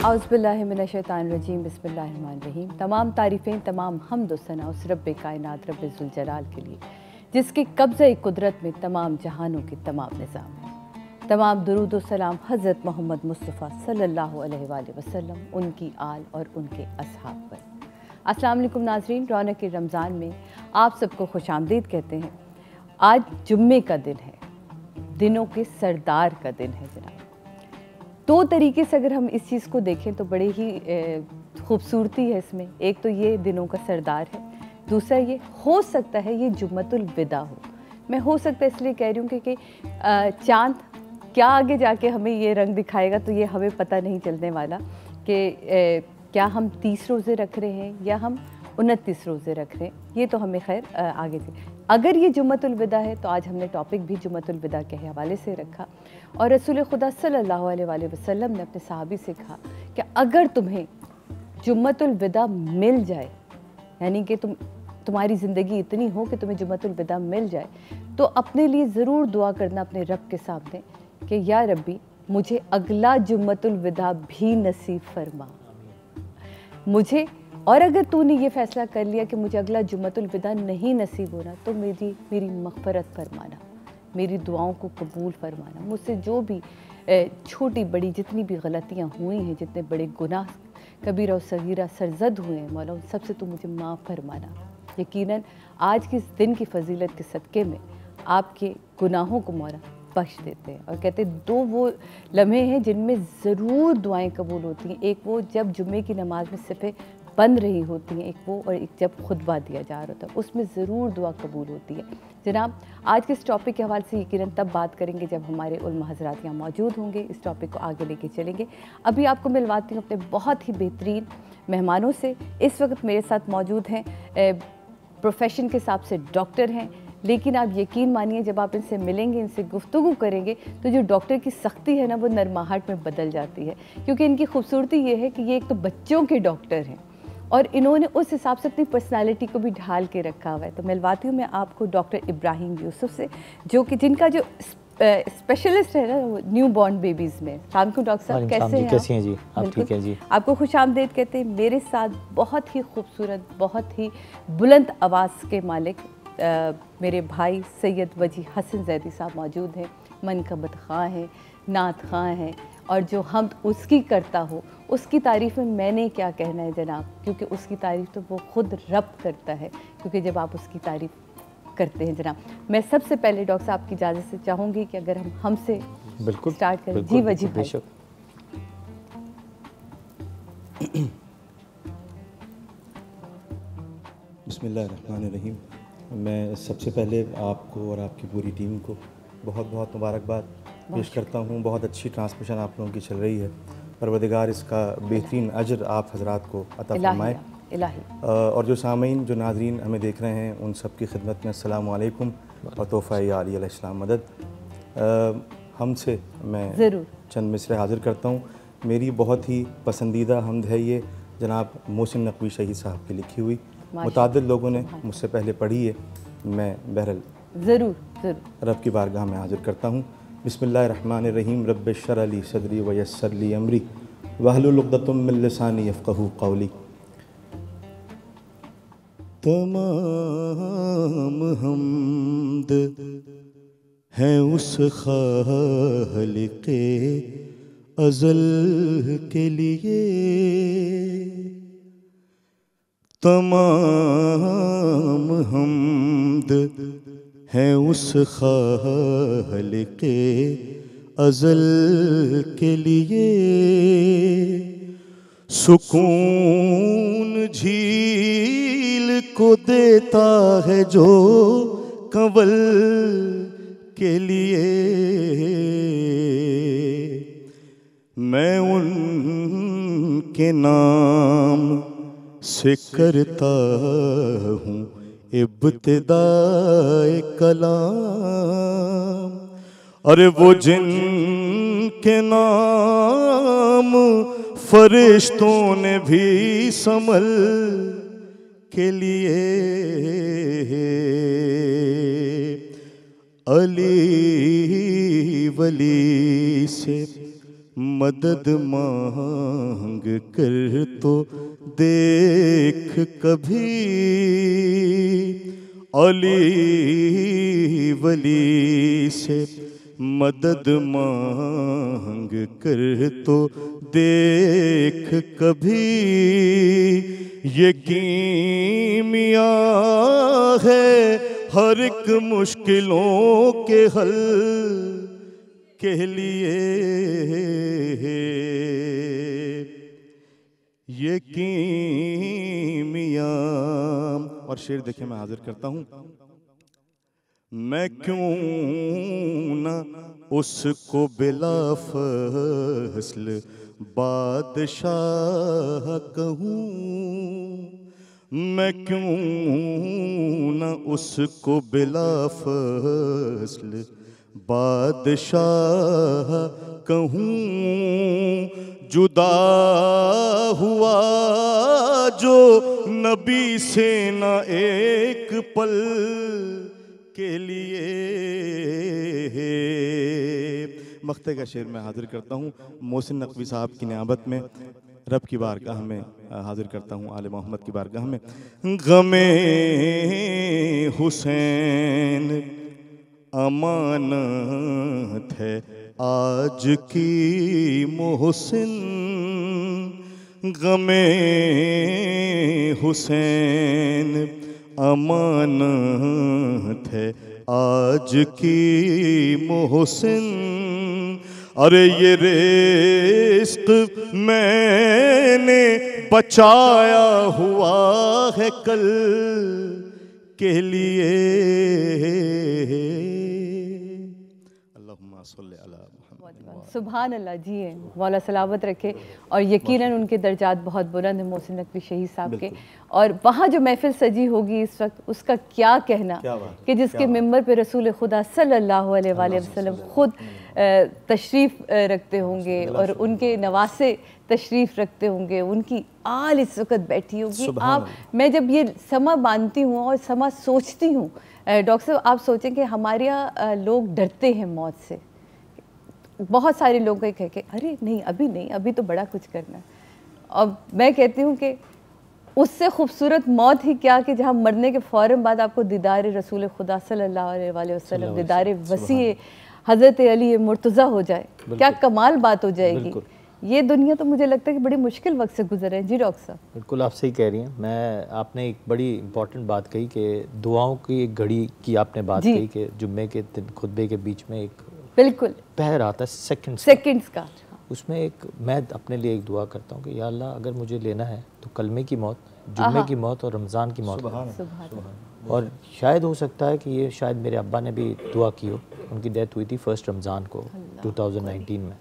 औज़ुबिल्लाहिमिनश्शैतानिर्रजीम बिस्मिल्लाहिर्रहमानिर्रहीम। तमाम तारीफ़ें, तमाम हम्द व सना उस रब्बे कायनात रब्बे ज़ुल जलाल के लिए जिसके कब्ज़े कुदरत में तमाम जहानों के तमाम निज़ाम हैं। तमाम दुरूद व सलाम हज़रत मोहम्मद मुस्तफ़ा सल्लल्लाहु अलैहि वसल्लम, उनकी आल और उनके असहाब पर। अस्सलाम वालेकुम नाज़रीन, रौनक रमज़ान में आप सबको खुशामदीद कहते हैं। आज जुम्मे का दिन है, दिनों के सरदार का दिन है जनाब। दो तरीके से अगर हम इस चीज़ को देखें तो बड़े ही खूबसूरती है इसमें। एक तो ये दिनों का सरदार है, दूसरा ये हो सकता है ये जुम्मतुल विदा हो। मैं हो सकता है इसलिए कह रही हूँ क्योंकि चाँद क्या आगे जाके हमें ये रंग दिखाएगा तो ये हमें पता नहीं चलने वाला कि क्या हम 30 रोज़े रख रहे हैं या हम 29 रोज़े रख रहे हैं। ये तो हमें खैर आगे से, अगर ये जुम्मतुल विदा है तो आज हमने टॉपिक भी जुम्मतुल विदा के हवाले से रखा और रसूल खुदा सल्लल्लाहु अलैहि वसल्लम ने अपने सहाबी से कहा कि अगर तुम्हें जुम्मतुल विदा मिल जाए, यानी कि तुम्हारी ज़िंदगी इतनी हो कि तुम्हें जुम्मतुल विदा मिल जाए, तो अपने लिए ज़रूर दुआ करना अपने रब के सामने कि या रब्बी मुझे अगला जुम्मतुल विदा भी नसीब फरमा मुझे। और अगर तूने ये फ़ैसला कर लिया कि मुझे अगला जुम्मतुल विदा नहीं नसीब होना तो मेरी मग़फ़रत फरमाना, मेरी दुआओं को कबूल फरमाना। मुझसे जो भी छोटी बड़ी जितनी भी गलतियाँ हुई हैं, जितने बड़े गुनाह कबीरा और सगीरा सरज़द हुए हैं मौला, उन सबसे तू मुझे माफ़ फरमाना। यकीनन आज के इस दिन की फ़जीलत के सदक़े में आपके गुनाहों को मौला बख्श देते हैं। और कहते हैं दो वो लम्हे हैं जिनमें ज़रूर दुआएँ कबूल होती हैं। एक वो जब जुम्मे की नमाज़ में सिफ़े बन रही होती हैं, एक वो, और एक जब खुतबा दिया जा रहा होता है, उसमें ज़रूर दुआ कबूल होती है। जनाब आज के इस टॉपिक के हवाले से यकीनन तब बात करेंगे जब हमारे उलमा हज़रात यहाँ मौजूद होंगे, इस टॉपिक को आगे लेके चलेंगे। अभी आपको मिलवाती हूँ अपने बहुत ही बेहतरीन मेहमानों से। इस वक्त मेरे साथ मौजूद हैं, प्रोफेशन के हिसाब से डॉक्टर हैं, लेकिन आप यकीन मानिए जब आप इनसे मिलेंगे, इनसे गुफ्तगू करेंगे तो जो डॉक्टर की सख्ती है ना वो नरमाहट में बदल जाती है। क्योंकि इनकी खूबसूरती ये है कि ये एक तो बच्चों के डॉक्टर हैं और इन्होंने उस हिसाब से अपनी पर्सनालिटी को भी ढाल के रखा हुआ है। तो मिलवाती हूँ मैं आपको डॉक्टर इब्राहिम यूसुफ से, जो कि जिनका जो स्पेशलिस्ट है ना वो न्यू बॉर्न बेबीज़ में। शाम को डॉक्टर साहब कैसे हैं जी? आप ठीक हैं जी? आपको खुशामदीद कहते हैं। मेरे साथ बहुत ही खूबसूरत, बहुत ही बुलंद आवाज़ के मालिक मेरे भाई सैयद वजी हसन जैदी साहब मौजूद हैं। मनकबत ख़ां हैं, नात ख़ां हैं, और जो हम उसकी करता हो उसकी तारीफ़ में मैंने क्या कहना है जनाब, क्योंकि उसकी तारीफ़ तो वो ख़ुद रब करता है। क्योंकि जब आप उसकी तारीफ़ करते हैं जनाब, मैं सबसे पहले डॉक्टर साहब की इजाज़त से चाहूँगी कि अगर हमसे बिल्कुल स्टार्ट करें। जी वजी भाई। बिस्मिल्लाहिर्रहमानिर्रहीम। मैं सबसे पहले आपको और आपकी पूरी टीम को बहुत बहुत मुबारकबाद पेश करता हूँ। बहुत अच्छी ट्रांसमिशन आप लोगों की चल रही है। परवरदिगार इसका बेहतरीन अजर आप हज़रात को अता फरमाए। और जो सामीन, जो नाज़रीन हमें देख रहे हैं, उन सब की खिदमत में अस्सलामु अलैकुम और तोहफ़ा आली अलैहिस्सलाम मदद। हमसे मैं चंद मिसरे हाज़िर करता हूँ। मेरी बहुत ही पसंदीदा हमद है ये जनाब मोहसिन नकवी शहीद साहब की लिखी हुई। मुतादिद लोगों ने मुझसे पहले पढ़ी है, मैं बहरल ज़रूर रब की बारगाह में हाज़िर करता हूँ। बिस्मिल्लाहिर्रहमानिर्रहीम। रब्बि इश्रह ली सदरी व यस्सिर ली अमरी वहलुल उक़दतम मिन लिसानी यफ़क़हू क़ौली। तमाम हम्द हैं उस ख़ालिक़े अज़ल के लिए, तमाम हम्द हैं उस ख़ालिक़े अज़ल के लिए। सुकून झील को देता है जो कंवल के लिए। मैं उनके नाम से करता हूँ इब्तिदाए कलाम। अरे वो जिनके नाम फरिश्तों ने भी संभल के लिए अली वली से मदद मांग कर तो देख कभी, अली वली से मदद मांग कर तो देख कभी, ये कीमिया है हर एक मुश्किलों के हल के लिए, ये कीमिया। और शेर देखिए मैं हाजिर करता हूँ। मैं क्यों न उसको बिला फसल बादशाह कहूँ, मैं क्यों न उसको बिला फसल बादशाह कहूँ, जुदा हुआ जो नबी से न एक पल के लिए। मख्ते का शेर मैं हाजिर करता हूँ मोहसिन नकवी साहब की नियाबत में, रब की बारगाह में हाजिर करता हूँ, आले मोहम्मद की बारगाह में। गमे हुसैन अमानत है आज की मोहसिन, गमे हुसैन अमानत है आज की मोहसिन। अरे ये रिस्क मैंने बचाया हुआ है कल के लिए। अल्लाहुम्मा सल्ली अला मुहम्मद। सुभान अल्लाह जी है, मौला सलामत रखे। और यकीनन उनके दर्जात बहुत बुलंद हैं मोहसिन नकवी शहीद साहब के। और वहाँ जो महफिल सजी होगी इस वक्त, उसका क्या कहना कि जिसके मिंबर पे रसूल खुदा सल्लल्लाहु अलैहि वसल्लम खुद तशरीफ़ रखते होंगे और उनके नवासे तशरीफ़ रखते होंगे, उनकी आल इस वक्त बैठी होगी। आप, मैं जब ये समा बांधती हूँ और समा सोचती हूँ, डॉक्टर साहब आप सोचें कि हमारे यहाँ लोग डरते हैं मौत से। बहुत सारे लोग कह के अरे नहीं अभी नहीं, अभी तो बड़ा कुछ करना है। और मैं कहती हूँ कि उससे खूबसूरत मौत ही क्या कि जहाँ मरने के फ़ौरन बाद आपको दीदार रसूल खुदा सल्लल्लाहु अलैहि वसल्लम, दीदार वसी हज़रत अली मुर्तज़ा हो जाए, क्या कमाल बात हो जाएगी। ये दुनिया तो मुझे लगता है कि बड़ी मुश्किल वक्त से गुजरे। जी डॉक्टर साहब। बिल्कुल आप सही कह रही हैं। मैं, आपने एक बड़ी इंपॉर्टेंट बात कही कि दुआओं की एक घड़ी की आपने बात कही कि जुम्मे के दिन खुतबे के बीच में एक बिल्कुल पहर आता है सेकंड्स का। उसमें एक, मैं अपने लिए एक दुआ करता हूँ कि या अल्लाह अगर मुझे लेना है तो कलमे की मौत, जुम्मे की मौत और रमज़ान की मौत। और शायद हो सकता है कि ये शायद मेरे अब्बा ने भी दुआ की हो, उनकी डेथ हुई थी 1 रमज़ान को 2019 में।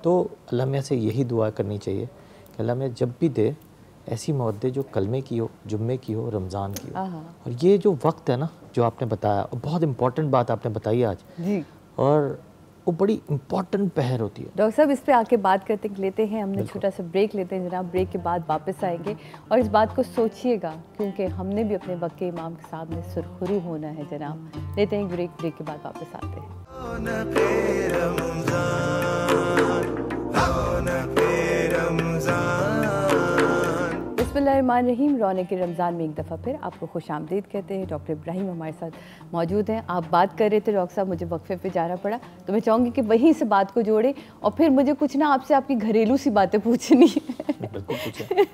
तो अल्लाह में से यही दुआ करनी चाहिए कि अल्लाह में जब भी दे ऐसी मौत दे जो कलमे की हो, जुम्मे की हो, रमज़ान की हो। और ये जो वक्त है ना जो आपने बताया, और बहुत इंपॉर्टेंट बात आपने बताई आज जी, और वो बड़ी इंपॉर्टेंट पहर होती है। डॉक्टर साहब इस पे आके बात करते लेते हैं, हमने छोटा सा ब्रेक लेते हैं जनाब। ब्रेक के बाद वापस आएंगे और इस बात को सोचिएगा क्योंकि हमने भी अपने वक्त के इमाम के सामने सुरखरू होना है जनाब। लेते हैं ब्रेक, ब्रेक के बाद वापस आते हैं। बिस्मिल्लाहिर्रहमानिर्रहीम। रौनक रमज़ान में एक दफ़ा फिर आपको खुश आमदीद कहते हैं। डॉक्टर इब्राहिम हमारे साथ मौजूद हैं। आप बात कर रहे थे डॉक्टर साहब, मुझे वक्फे पे जाना पड़ा, तो मैं चाहूँगी कि वहीं से बात को जोड़े और फिर मुझे कुछ ना आपसे आपकी घरेलू सी बातें पूछनी है। बिल्कुल पूछें।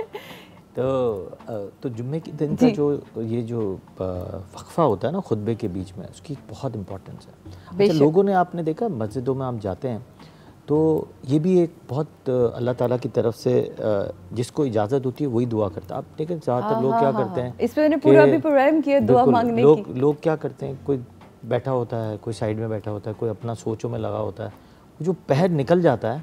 तो जुम्मे के दिन का जो ये जो वक्फा होता है ना खुतबे के बीच में, उसकी बहुत इम्पोर्टेंस है। अच्छा, लोगों ने, आपने देखा मस्जिदों में आप जाते हैं तो ये भी एक बहुत अल्लाह ताला की तरफ से जिसको इजाज़त होती है वही दुआ करता है। आप लेकिन ज़्यादातर लोग क्या करते हैं, इस पे मैंने पूरा भी प्रोग्राम किया दुआ मांगने की। लोग क्या करते हैं, कोई बैठा होता है, कोई साइड में बैठा होता है, कोई अपना सोचों में लगा होता है, जो पहर निकल जाता है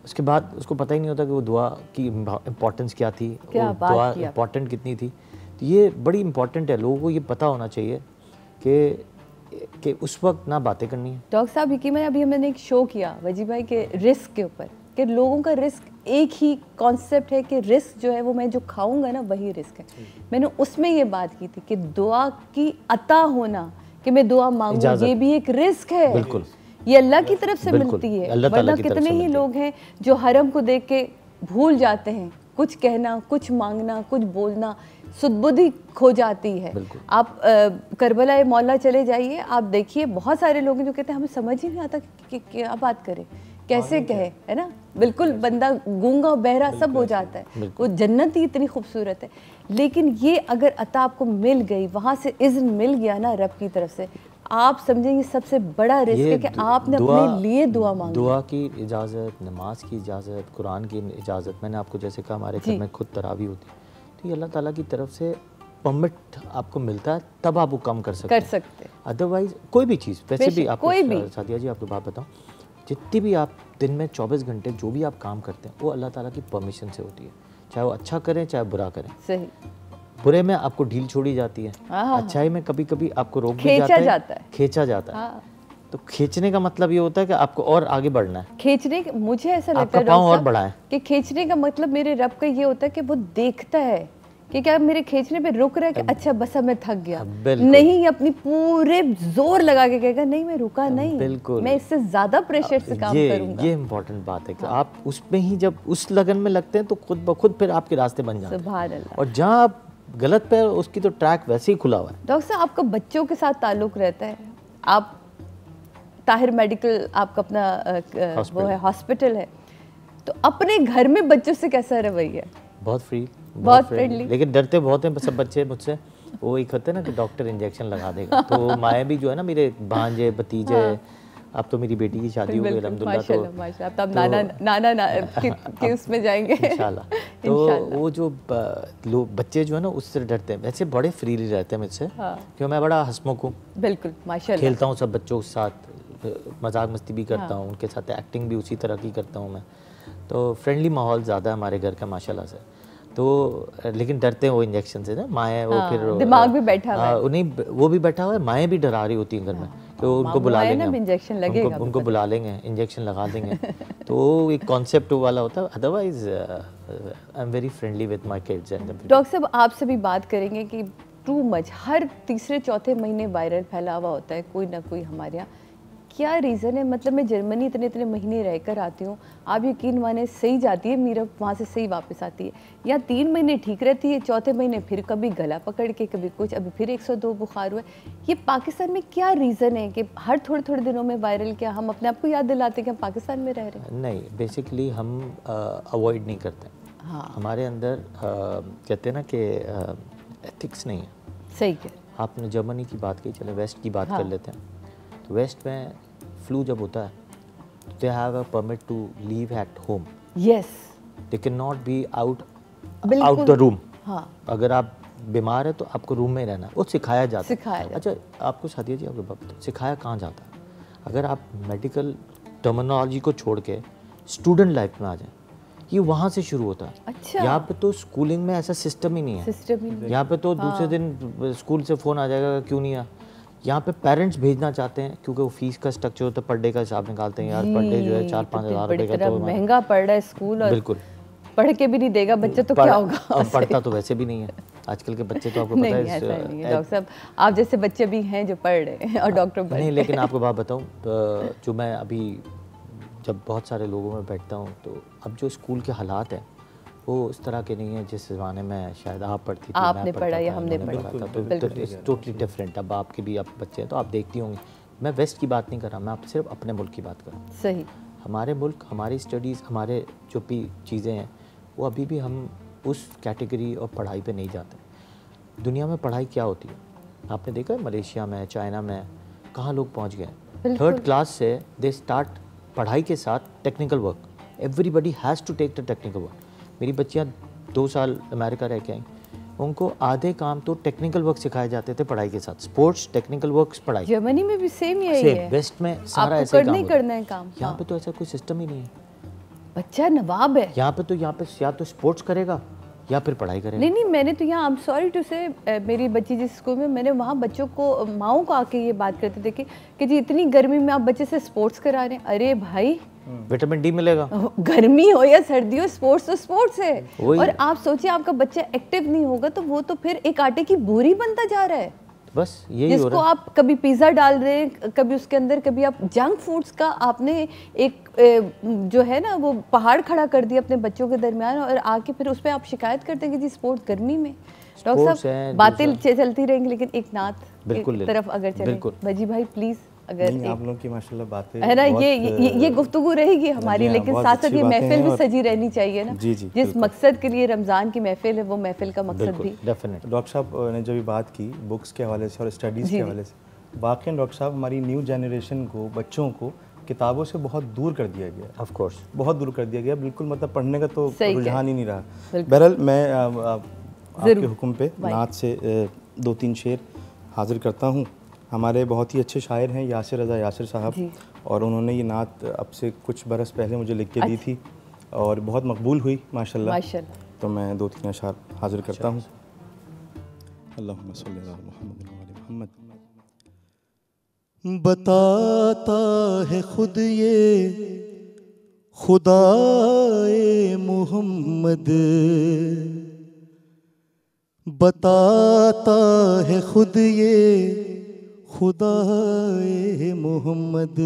उसके बाद उसको पता ही नहीं होता कि वो दुआ की इम्पोर्टेंस क्या थी, दुआ इम्पोर्टेंट कितनी थी। तो ये बड़ी इम्पोर्टेंट है, लोगों को ये पता होना चाहिए कि उस वक्त ना बातें करनी है। डॉक्टर साहब यकीन अभी हमने एक शो किया वजी भाई के रिस्क के ऊपर, कि लोगों का रिस्क एक ही कॉन्सेप्ट है कि रिस्क जो है वो मैं जो खाऊंगा ना वही रिस्क है। मैंने उसमें ये बात की थी कि दुआ की अता होना कि मैं दुआ मांगूं, ये भी एक रिस्क है। बिल्कुल, ये अल्लाह की तरफ से मिलती है। वरना कितने ही लोग हैं जो हरम को देख के भूल जाते हैं कुछ कहना, कुछ मांगना, कुछ बोलना, सुदबुद्धि खो जाती है। आप करबला मौला चले जाइए, आप देखिए बहुत सारे लोग हैं जो कहते हैं हमें समझ ही नहीं आता कि क्या बात करें, कैसे कहे, है ना। बिल्कुल बंदा गूंगा बहरा सब हो जाता है। वो जन्नत ही इतनी खूबसूरत है, लेकिन ये अगर अता आपको मिल गई, वहाँ से इज़्न मिल गया ना रब की तरफ से, आप समझेंगे सबसे बड़ा रिस्क है कि आपने अपने लिए दुआ मांगी। दुआ की इजाज़त, नमाज की इजाज़त, कुरान की इजाज़त, मैंने आपको जैसे कहा हमारे घर में खुद तरावी होती है, तो ये अल्लाह ताला की तरफ से परमिट आपको मिलता है, तब आप वो कम कर सकते हैं। अदरवाइज कोई भी चीज़, वैसे भी आपको सादिया जी आपको बात बताऊँ, जितनी भी आप दिन में 24 घंटे जो भी आप काम करते हैं वो अल्लाह ताला की परमिशन से होती है, चाहे वो अच्छा करें चाहे बुरा करें। सही। बुरे में आपको ढील छोड़ी जाती है, अच्छाई में कभी कभी आपको रोक भी जाता है, खींचा जाता है। तो खींचने का मतलब ये होता है कि आपको और आगे बढ़ना है। खींचने, मुझे ऐसा लगता है और बढ़ाएं कि खींचने का मतलब मेरे रब का ये होता है कि वो देखता है कि क्या मेरे खींचने पे रुक रहा है कि अच्छा बस अब मैं थक गया, नहीं अपनी पूरे जोर लगा के कहेगा नहीं मैं रुका नहीं, बिल्कुल मैं इससे ज्यादा प्रेशर से काम करूंगा। ये इम्पोर्टेंट बात है कि आप उसमें ही जब उस लगन में लगते हैं तो खुद ब खुद फिर आपके रास्ते बन जाते हैं। सुभान अल्लाह। और जहाँ आप गलत पे उसकी तो ट्रैक वैसे ही खुला हुआ है। डॉक्टर साहब आपका बच्चों के साथ ताल्लुक रहता है, आप ताहिर मेडिकल आपका अपना वो है हॉस्पिटल है, तो अपने घर में बच्चों से कैसा रवैया? बहुत फ्री, बहुत फ्रेंडली, लेकिन डरते बहुत हैं सब बच्चे मुझसे। वो एक होते हैं ना कि डॉक्टर इंजेक्शन लगा देगा, तो माए भी जो है ना मेरे भांजे भतीजे, अब तो मेरी बेटी की शादी हो गई अल्हम्दुलिल्लाह, तो नाना के उसमें जाएंगे इंशाल्लाह। तो वो जो बच्चे जो है ना उससे डरते हैं, वैसे बड़े फ्रीली रहते हैं मुझसे, क्योंकि मैं बड़ा हंसमुख हूँ। बिल्कुल माशाल्लाह, खेलता हूँ सब बच्चों के साथ, मजाक मस्ती भी करता हूँ उनके साथ, एक्टिंग भी उसी तरह की करता हूँ मैं, तो फ्रेंडली माहौल ज़्यादा है हमारे घर का माशाल्लाह से। तो लेकिन डरते हैं वो इंजेक्शन से ना, माएँ वो फिर दिमाग भी बैठा हुआ है, उन्हें वो भी बैठा हुआ है, माएँ भी डरा रही होती हैं घर में कि उनको बुला लेंगे, इंजेक्शन लगेगा, उनको बुला लेंगे, इंजेक्शन लगा देंगे। तो एक कॉन्सेप्ट वाला होता है, otherwise I am very friendly with my kids. Doctor साहब आपसे भी बात करेंगे कि टू मच हर तीसरे चौथे महीने वायरल फैला हुआ होता है कोई ना कोई हमारे यहाँ, क्या रीज़न है? मतलब मैं जर्मनी इतने महीने रहकर आती हूँ, आप यकीन माने सही जाती है मीरा, वहाँ से सही वापस आती है, या 3 महीने ठीक रहती है, चौथे महीने फिर कभी गला पकड़ के कभी कुछ, अभी फिर 102 बुखार हुआ है। ये पाकिस्तान में क्या रीज़न है कि हर थोड़े दिनों में वायरल? क्या हम अपने आप को याद दिलाते हैं कि हम पाकिस्तान में रह रहे हैं? नहीं, बेसिकली हम अवॉइड नहीं करते। हाँ, हमारे अंदर कहते हैं ना कि एथिक्स नहीं है। सही है। आपने जर्मनी की बात की, चले वेस्ट की बात कर लेते हैं। तो वेस्ट में फ्लू जब होता है they have a permit to leave at home. Yes, they can not be out the room. हाँ, अगर आप बीमार है तो आपको रूम में रहना, वो सिखाया जाता है। अच्छा, आपको सादिया जी आपको बात सिखाया कहाँ जाता है? अगर आप मेडिकल टर्मिनोलॉजी को छोड़ के स्टूडेंट लाइफ में आ जाए, ये वहाँ से शुरू होता है। अच्छा, यहाँ पे तो स्कूलिंग में ऐसा सिस्टम ही नहीं है। यहाँ पे तो दूसरे दिन स्कूल से फ़ोन आ जाएगा क्यों नहीं आ। यहाँ पे पेरेंट्स भेजना चाहते हैं क्योंकि वो फीस का स्ट्रक्चर होता है, पर डे का हिसाब निकालते हैं यार, पर डे जो है 4-5 हज़ार रुपये का, तो महंगा पड़ रहा है स्कूल, और बिल्कुल पढ़ के भी नहीं देगा बच्चे तो क्या होगा। अब पढ़ता तो वैसे भी नहीं है आजकल के बच्चे, तो आपको पता है। ऐसा नहीं है डॉक्टर साहब, आप जैसे बच्चे भी हैं जो पढ़ रहे हैं और डॉक्टर नहीं, लेकिन आपको बात बताऊँ, जो मैं अभी जब बहुत सारे लोगों में बैठता हूँ, तो अब जो स्कूल के हालात हैं वो इस तरह के नहीं है जिस ज़माने में शायद आप पढ़ती थी, आपने पढ़ा या हमने पढ़ा था, तो टोटली डिफरेंट। अब आपके भी आप बच्चे हैं तो आप देखती होंगी, मैं वेस्ट की बात नहीं कर रहा, मैं आप सिर्फ अपने मुल्क की बात कर रहा हूँ। सही। हमारे मुल्क, हमारी स्टडीज़, हमारे जो भी चीज़ें हैं वो अभी भी हम उस कैटेगरी और पढ़ाई पे नहीं जाते। दुनिया में पढ़ाई क्या होती है आपने देखा है, मलेशिया में, चाइना में, कहाँ लोग पहुँच गए। 3rd क्लास से दे स्टार्ट पढ़ाई के साथ technical work, everybody has to take the technical work. मेरी बच्चियाँ 2 साल अमेरिका रह के आई, उनको आधे काम तो टेक्निकल वर्क सिखाए जाते थे पढ़ाई के साथ, स्पोर्ट्स, टेक्निकल वर्क, पढ़ाई। जर्मनी में भी सेम यही है, वेस्ट में सारा ऐसा ही काम करना है काम। यहाँ पे तो ऐसा कोई सिस्टम ही नहीं है, बच्चा नवाब है यहाँ पे या तो स्पोर्ट्स करेगा या फिर पढ़ाई करेगा। नहीं, मैंने तो यहाँ, आई एम सॉरी टू से, मेरी बच्ची जिस स्कूल में, मैंने वहाँ बच्चों को, माओं को आके ये बात करते थे कि जी इतनी गर्मी में आप बच्चे से स्पोर्ट्स करा रहे हैं। अरे भाई, विटामिन डी मिलेगा, गर्मी हो या सर्दी हो, स्पोर्ट्स तो स्पोर्ट्स है। और आप सोचिए आपका बच्चा एक्टिव नहीं होगा तो वो तो फिर एक आटे की बोरी बनता जा रहा है। बस यही हो जिसको रहा है। आप कभी पिज़्ज़ा डाल रहे हैं, कभी उसके अंदर, कभी आप जंक फूड्स का आपने एक जो है ना वो पहाड़ खड़ा कर दिया अपने बच्चों के दरमियान, और आके फिर उस पर आप शिकायत करते हैं कि जी स्पोर्ट्स गर्मी में। डॉक्टर साहब बातें चलती रहेंगी, लेकिन एक नात एक तरफ अगर चले, बजी भाई प्लीज़, अगर नहीं, आप लोगों की माशाल्लाह बातें है ना, ये गुफ्तगू रहेगी हमारी, लेकिन साथ साथ ये महफिल भी सजी रहनी चाहिए ना। जी जिस मकसद के लिए रमज़ान की महफिल है, वो महफिल का मकसद भी। डॉक्टर साहब ने जो भी बात की बुक्स के हवाले से और स्टडीज़ के हवाले से, वाकई डॉक्टर साहब हमारी न्यू जनरेशन को, बच्चों को किताबों से बहुत दूर कर दिया गया। ऑफ कोर्स बहुत दूर कर दिया गया, बिल्कुल मतलब पढ़ने का तो रुझान ही नहीं रहा। बहरहाल मैं आपके हुक्म पे नात से 2-3 शेर हाजिर करता हूँ। हमारे बहुत ही अच्छे शायर हैं यासिर रज़ा यासिर साहब, और उन्होंने ये नात अब से कुछ बरस पहले मुझे लिख के दी थी और बहुत मकबूल हुई माशाल्लाह। तो मैं 2-3 अशार हाजिर करता हूँ। अल्लाहुम्मा सल्ली अला मुहम्मद व आले मुहम्मद। बताता है खुद ये खुदाए मोहम्मद, बताता है खुद ये खुदाए मोहम्मद,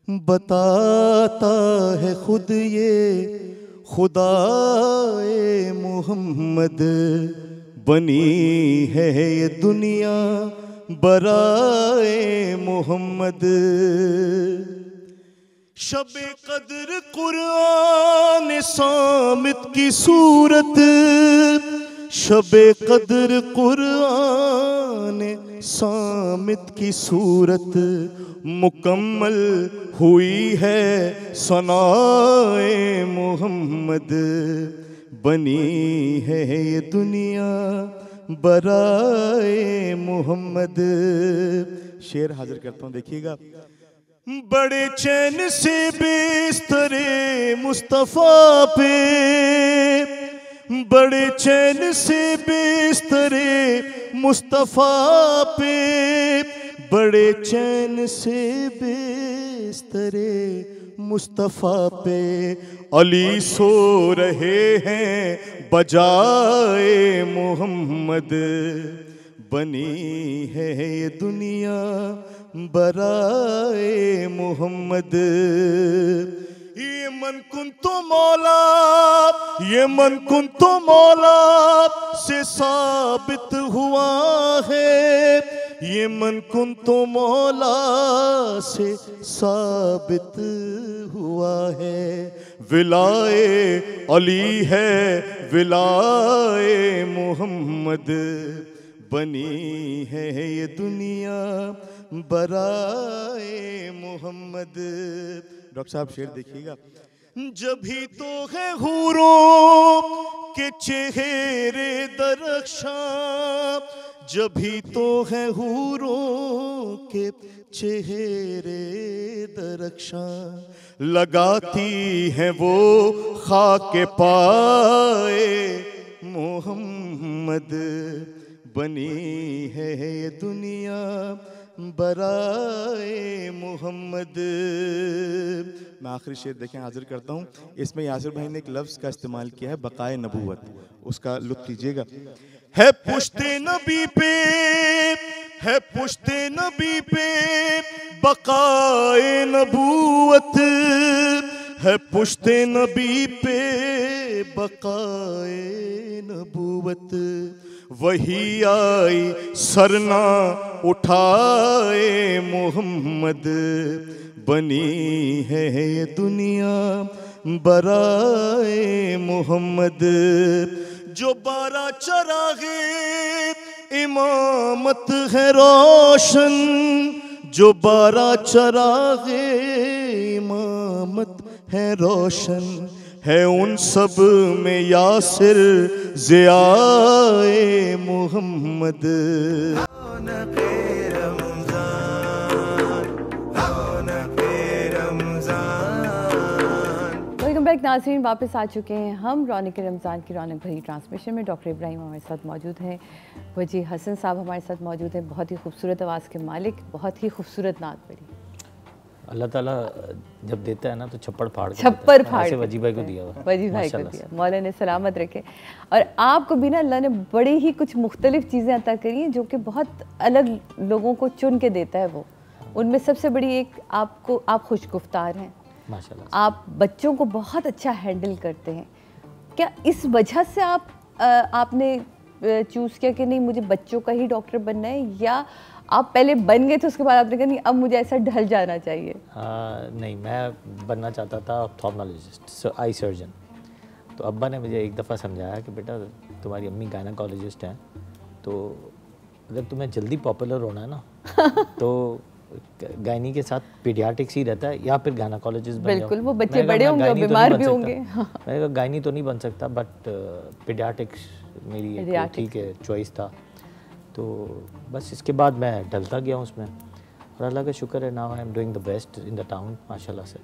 बताता है खुद ये खुदाए मोहम्मद, बनी है ये दुनिया बराए मोहम्मद। शबे कद्र कुरान सामित की सूरत, शबे कद्र कुरान सामित की सूरत, मुकम्मल हुई है सनाए मोहम्मद, बनी है ये दुनिया बराए मोहम्मद। शेर हाजिर करता हूँ, देखिएगा। बड़े चैन से बिस्तरे मुस्तफ़ा पे, बड़े चैन से बिस्तरे मुस्तफ़ा पे, बड़े चैन से बिस्तरे मुस्तफ़ा पे, अली सो रहे हैं बजाए मोहम्मद, बनी है ये दुनिया बराए मोहम्मद। ये मन कुन तो मौला, ये मन कुन तो मौला से साबित हुआ है, ये मन कुन तो मौला से साबित हुआ है, विलाए अली है विलाए मोहम्मद, बनी है ये दुनिया बराए मोहम्मद। डॉक्टर साहब शेर देखिएगा। जब ही तो है हूरों के चेहरे दरख्शां, जब ही तो है हूरों के चेहरे दरख्शां, लगाती हैं वो खाके पाए मोहम्मद, बनी है ये दुनिया बराए मोहम्मद। मैं आखिरी शेर देखें हाजिर करता हूँ। इसमें यासिर भाई ने एक लफ्ज़ का इस्तेमाल किया है, बकाए नबूवत, उसका लुत्फ़ लीजिएगा। है पुश्ते नबी पे, है पुश्ते नबी पे बकाए नबूवत, है पुश्ते नबी पे बकाए नबूवत, वही आई सरना उठाए मोहम्मद, बनी है ये दुनिया बराए मोहम्मद। जो 12 चरागे इमामत है रोशन, जो 12 चरागे इमामत है रोशन, है उन सब में यासिर ज़ियाए मोहम्मद। वेलकम बैक नाज़रीन, वापस आ चुके हैं हम रौनक रमज़ान की रौनक भरी ट्रांसमिशन में। डॉक्टर इब्राहिम हमारे साथ मौजूद हैं, वजी हसन साहब हमारे साथ मौजूद हैं, बहुत ही खूबसूरत आवाज़ के मालिक, बहुत ही खूबसूरत नात पढ़ी। अल्लाह ताला जब देता है ना तो छप्पड़ फाड़ ऐसे वजी भाई को दिया हुआ, वजी भाई को दिया, मौला ने सलामत रखे। और आपको भी ना अल्लाह ने बड़ी ही कुछ मुख्तलिफ चीज़ें अता करी हैं जो कि बहुत अलग लोगों को चुन के देता है वो। उनमें सबसे बड़ी एक आप खुशगुफ्तार हैं माशाल्लाह, आप बच्चों को बहुत अच्छा हैंडल करते हैं। क्या इस वजह से आपने चूज़ किया कि नहीं मुझे बच्चों का ही डॉक्टर बनना है, या आप पहले बन गए थे उसके बाद आपने कहा नहीं अब मुझे ऐसा ढल जाना चाहिए? नहीं, मैं बनना चाहता था ऑप्थेल्मोलॉजिस्ट, आई सर्जन। तो अब्बा ने मुझे एक दफ़ा समझाया कि बेटा तुम्हारी अम्मी गायनेकोलॉजिस्ट हैं, तो अगर तुम्हें जल्दी पॉपुलर होना है ना तो गायनी के साथ पीडियाट्रिक्स ही रहता है, या फिर गायनेकोलॉजिस्ट बन जाओ। बिल्कुल, वो बच्चे बड़े होंगे, बीमार भी होंगे। मैंने कहा गायनी तो नहीं बन सकता, बट पीडियाट्रिक्स मेरी ठीक है चॉइस था। तो बस इसके बाद मैं डलता गया उसमें, और अल्लाह का शुक्र है, now I am doing the best in the town माशाल्लाह से।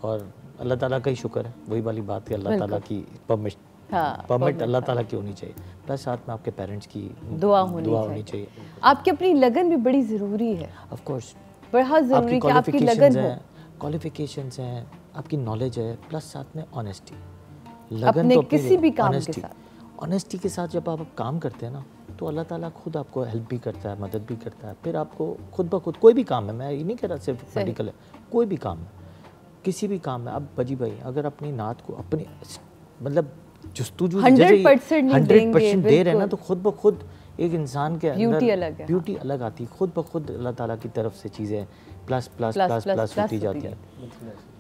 और अल्लाह ताला का ही शुक्र है, वही वाली बात है, अल्लाह ताला की परमिट अल्लाह ताला की होनी चाहिए, प्लस साथ में आपके पेरेंट्स की दुआ होनी चाहिए। आपकी अपनी लगन भी बड़ी ज़रूरी है, ऑफ कोर्स बहुत ज़रूरी कि आपकी लगन हो, क्वालिफिकेशंस हैं, आपकी नॉलेज है, प्लस साथ में ऑनेस्टी। लगन तो किसी भी काम के साथ ऑनेस्टी के साथ जब आप काम करते हैं ना तो अल्लाह ताला खुद आपको हेल्प भी करता है, मदद भी करता है। फिर आपको खुद ब खुद कोई भी काम है, मैं ये नहीं कह रहा सिर्फ मेडिकल है, कोई भी काम है, किसी भी काम में। अब बजी भाई अगर अपनी नात को अपनी मतलब जस्तुजू 100% दे रहे हैं ना, तो खुद ब खुद एक इंसान के अंदर ब्यूटी अलग आती है, खुद ब खुद अल्लाह ताला की तरफ से चीज़ें प्लस प्लस प्लस प्लस होती जाती है।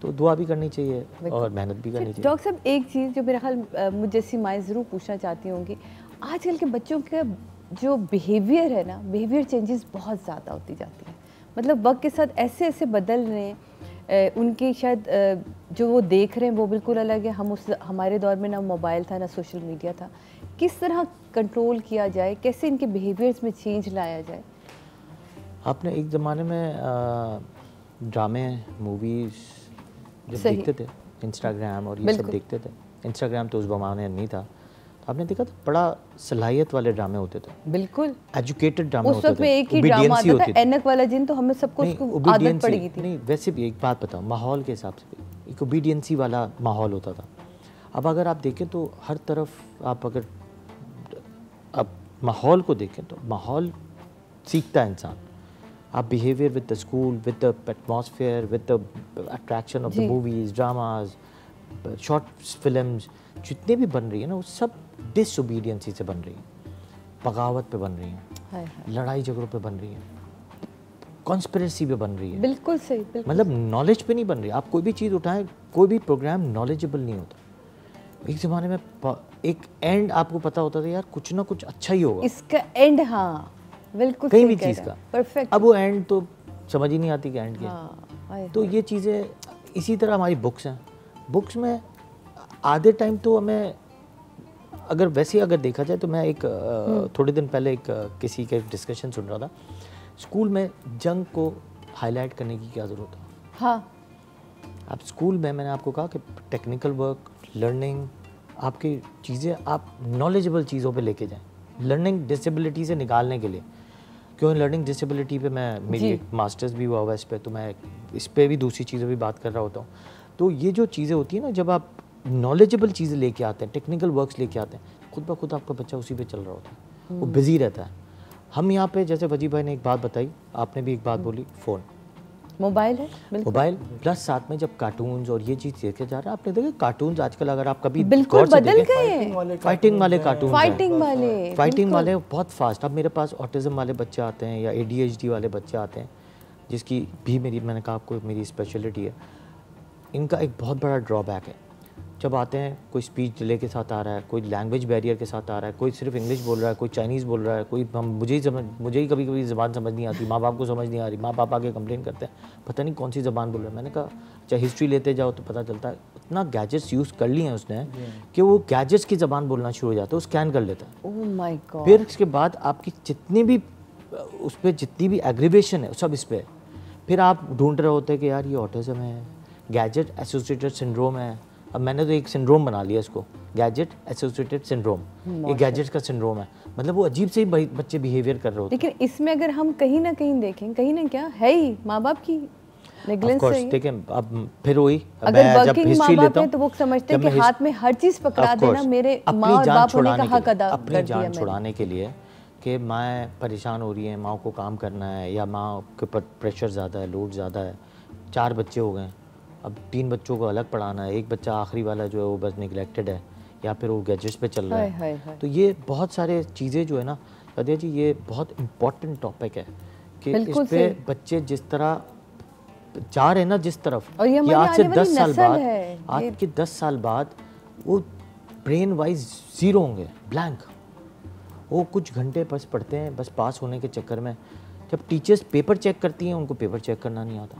तो दुआ भी करनी चाहिए और मेहनत भी करनी चाहिए। डॉक्टर साहब एक चीज़ जो मेरा ख्याल मुझे जैसी माएँ ज़रूर पूछना चाहती होंगी, आजकल के बच्चों का जो बिहेवियर है ना, बिहेवियर चेंजेस बहुत ज़्यादा होती जाती है, मतलब वक्त के साथ ऐसे ऐसे बदल रहे हैं, उनकी शायद जो वो देख रहे हैं वो बिल्कुल अलग है। हमारे दौर में ना मोबाइल था ना सोशल मीडिया था, किस तरह कंट्रोल किया जाए, कैसे इनके बिहेवियर्स में चेंज लाया जाए? आपने एक ज़माने में ड्रामे मूवीज़ जब देखते थे, इंस्टाग्राम और ये सब देखते थे, इंस्टाग्राम तो उस ज़माने नहीं था, तो आपने देखा था बड़ा सलाहियत वाले ड्रामे होते थे, बिल्कुल एजुकेटेड ड्रामे होते थे। उस वक्त में एक ही ड्रामा आता था, ऐनक वाला जिन, तो हमें सबको उसको आदत पड़ गई थी। नहीं, वैसे भी एक बात बताओ, माहौल के हिसाब से भी एक ओबीडियंसी वाला माहौल होता था। अब अगर आप देखें तो हर तरफ आप माहौल को देखें तो माहौल सीखता है इंसान। आप behaviour with the school, with the atmosphere, with the attraction of the movies, dramas, short films जितने भी बन रही है ना, वो सब डिसओबीडियंसी से बन रही है, बगावत पे बन रही है, लड़ाई झगड़ों पे बन रही है, कॉन्स्पिरेसी पे बन रही है। बिल्कुल सही, बिल्कुल। मतलब नॉलेज पे नहीं बन रही। आप कोई भी चीज़ उठाएं, कोई भी प्रोग्राम नॉलेजेबल नहीं होता। एक ज़माने में एक एंड आपको पता होता था यार कुछ ना कुछ अच्छा ही होगा, इसका एंड, हाँ बिल्कुल कहीं भी चीज़ का परफेक्ट। अब वो एंड तो समझ ही नहीं आती कि एंड क्या। तो ये चीज़ें इसी तरह हमारी बुक्स हैं, बुक्स में आधे टाइम तो हमें अगर देखा जाए तो मैं एक थोड़े दिन पहले किसी के डिस्कशन सुन रहा था, स्कूल में जंग को हाईलाइट करने की क्या ज़रूरत है। हाँ, आप स्कूल में, मैंने आपको कहा कि टेक्निकल वर्क, लर्निंग, आपकी चीज़ें आप नॉलेजेबल चीज़ों पे लेके जाएं, लर्निंग डिसेबिलिटी से निकालने के लिए। क्यों लर्निंग डिसेबिलिटी पे मेरी एक मास्टर्स भी हुआ इस पे, तो मैं इस पे भी दूसरी चीज़ें भी बात कर रहा होता हूँ। तो ये जो चीज़ें होती है ना, जब आप नॉलेजेबल चीज़ें लेके आते हैं, टेक्निकल वर्क्स लेके आते हैं, खुद ब खुद आपका बच्चा उसी पे चल रहा होता है, वो बिज़ी रहता है। हम यहाँ पे जैसे वजी भाई ने एक बात बताई, आपने भी एक बात बोली, फ़ोन, मोबाइल है, मोबाइल प्लस साथ में जब कार्टून्स और ये चीज़ देखे जा रहा है। आपने देखा कार्टून्स आजकल अगर आप कभी बिल्कुल बदल गए, फाइटिंग वाले कार्टून, फाइटिंग वाले बहुत फास्ट। अब मेरे पास ऑटिज़म वाले बच्चे आते हैं या ADHD वाले बच्चे आते हैं, जिसकी भी मैंने कहा आपको मेरी स्पेशलिटी है। इनका एक बहुत बड़ा ड्रॉबैक है, जब आते हैं कोई स्पीच डिले के साथ आ रहा है, कोई लैंग्वेज बैरियर के साथ आ रहा है, कोई सिर्फ इंग्लिश बोल रहा है, कोई चाइनीज़ बोल रहा है, कोई मुझे ही कभी कभी ज़बान समझ नहीं आती, माँ बाप को समझ नहीं आ रही, माँ बाप आके कंप्लेन करते हैं पता नहीं कौन सी ज़बान बोल रहा है। मैंने कहा चाहे हिस्ट्री लेते जाओ तो पता चलता है इतना गैजेट्स यूज़ कर लिए हैं उसने कि वो गैजेट्स की ज़बान बोलना शुरू हो जाता है, वो स्कैन कर लेता है। Oh my God. फिर उसके बाद आपकी जितनी भी उस पर जितनी भी एग्रीवेशन है सब इस पर। फिर आप ढूंढ रहे होते हैं कि यार ये ऑटिज़म है, गैजेट एसोसिएटेड सिंड्रोम है। अब मैंने तो एक सिंड्रोम बना लिया इसको, गैजेट एसोसिएटेड सिंड्रोम, ये गैजेट का सिंड्रोम है। मतलब वो अजीब से ही बच्चे बिहेवियर कर रहे होते हैं। लेकिन इसमें अगर हम कहीं ना कहीं देखें, कहीं ना क्या है ही माँ बाप की नेगलेंस से देखें अब फिर वही अगर वर्किंग माँ बाप हैं तो वो समझते हैं कि हाथ में हर चीज़ पकड़ा देना मेरे माँ और बाप होने का हक अदा कर दिया अपनी जान छुड़ाने के लिए कि माँ परेशान हो रही है, माँ को काम करना है या माँ के ऊपर प्रेशर ज़्यादा है, लोड ज़्यादा है, 4 बच्चे हो गए, अब 3 बच्चों को अलग पढ़ाना है, एक बच्चा आखिरी वाला जो है वो बस निगलेक्टेड है या फिर वो गैजेट्स पे चल रहा है। तो ये बहुत सारे चीज़ें जो है ना सदिया जी, ये बहुत इम्पोर्टेंट टॉपिक है कि इस पे बच्चे जिस तरह जा रहे हैं ना जिस तरफ, ये आज से 10 साल बाद, आज के 10 साल बाद वो ब्रेन वाइज ज़ीरो होंगे, ब्लैंक। वो कुछ घंटे बस पढ़ते हैं, बस पास होने के चक्कर में। जब टीचर्स पेपर चेक करती हैं उनको पेपर चेक करना नहीं आता,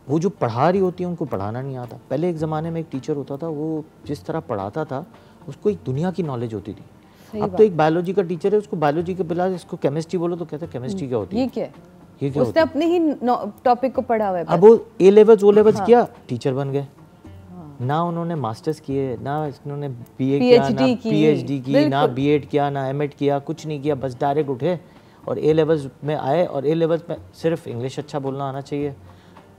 वो जो पढ़ा रही होती है उनको पढ़ाना नहीं आता। पहले एक ज़माने में एक टीचर होता था, वो जिस तरह पढ़ाता था उसको एक दुनिया की नॉलेज होती थी। अब तो एक बायोलॉजी का टीचर है, उसको बायोलॉजी के बिला इसको केमिस्ट्री बोलो तो कहते हैं केमिस्ट्री क्या होती है, ये क्या उसने अपने ही टॉपिक को पढ़ा हुआ है। अब वो ए लेवल्स ओ लेवल्स किया, टीचर बन गए, ना उन्होंने मास्टर्स किए, ना उन्होंने बीए किया, ना पीएचडी की, ना बीएड किया, ना एमएड किया, कुछ नहीं किया, बस डायरेक्ट उठे और ए लेवल्स में आए। और ए लेवल्स में सिर्फ इंग्लिश अच्छा बोलना आना चाहिए,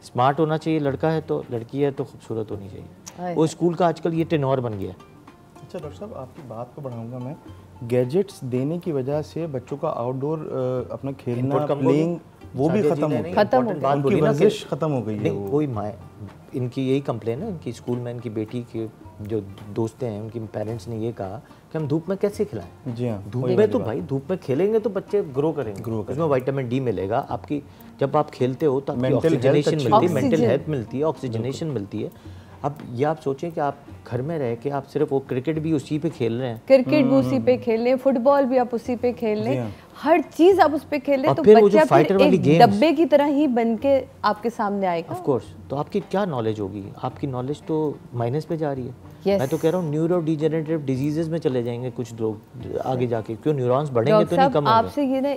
स्मार्ट होना चाहिए, लड़का है तो लड़की है तो खूबसूरत होनी चाहिए। वो स्कूल का आजकल ये टेनोर बन गया। अच्छा डॉक्टर साहब, आपकी बात को बढ़ाऊंगा मैं, गैजेट्स देने की वजह से बच्चों का आउटडोर अपना खेलना, प्लेइंग वो भी खत्म हो गया, उनकी वर्जिश खत्म हो गई है। वही माँ इनकी यही कंप्लेन है, इनकी स्कूल में इनकी बेटी के जो दोस्तें हैं उनके पेरेंट्स ने ये कहा कि हम धूप में कैसे खिलाएं। जी हाँ, धूप में तो भाई धूप में खेलेंगे तो बच्चे ग्रो करेंगे, उसमें विटामिन डी मिलेगा। आपकी जब आप खेलते हो तो आपकी ऑक्सीजनेशन मिलती है, मेंटल हेल्थ मिलती है, ऑक्सीजनेशन मिलती है। अब ये आप सोचें कि आप घर में रह के आप सिर्फ वो क्रिकेट भी उसी पे खेल रहे हैं, क्रिकेट भी उसी पे खेल रहे हैं, फुटबॉल भी आप उसी पे खेल रहे हैं, हर चीज आप उस पे खेल रहे हैं, तो बच्चा फिर एक डब्बे की तरह ही बन के आपके सामने आएगा। ऑफ कोर्स, तो आपकी क्या नॉलेज होगी, आपकी नॉलेज तो माइनस पे जा रही है। मैं तो कह रहा हूँ न्यूरो डिजेनरेटिव डिजीजेस में चले जाएंगे कुछ लोग आगे जाके, क्यों न्यूरॉन्स बढ़ेंगे तो नहीं कम होंगे। आपसे ये ना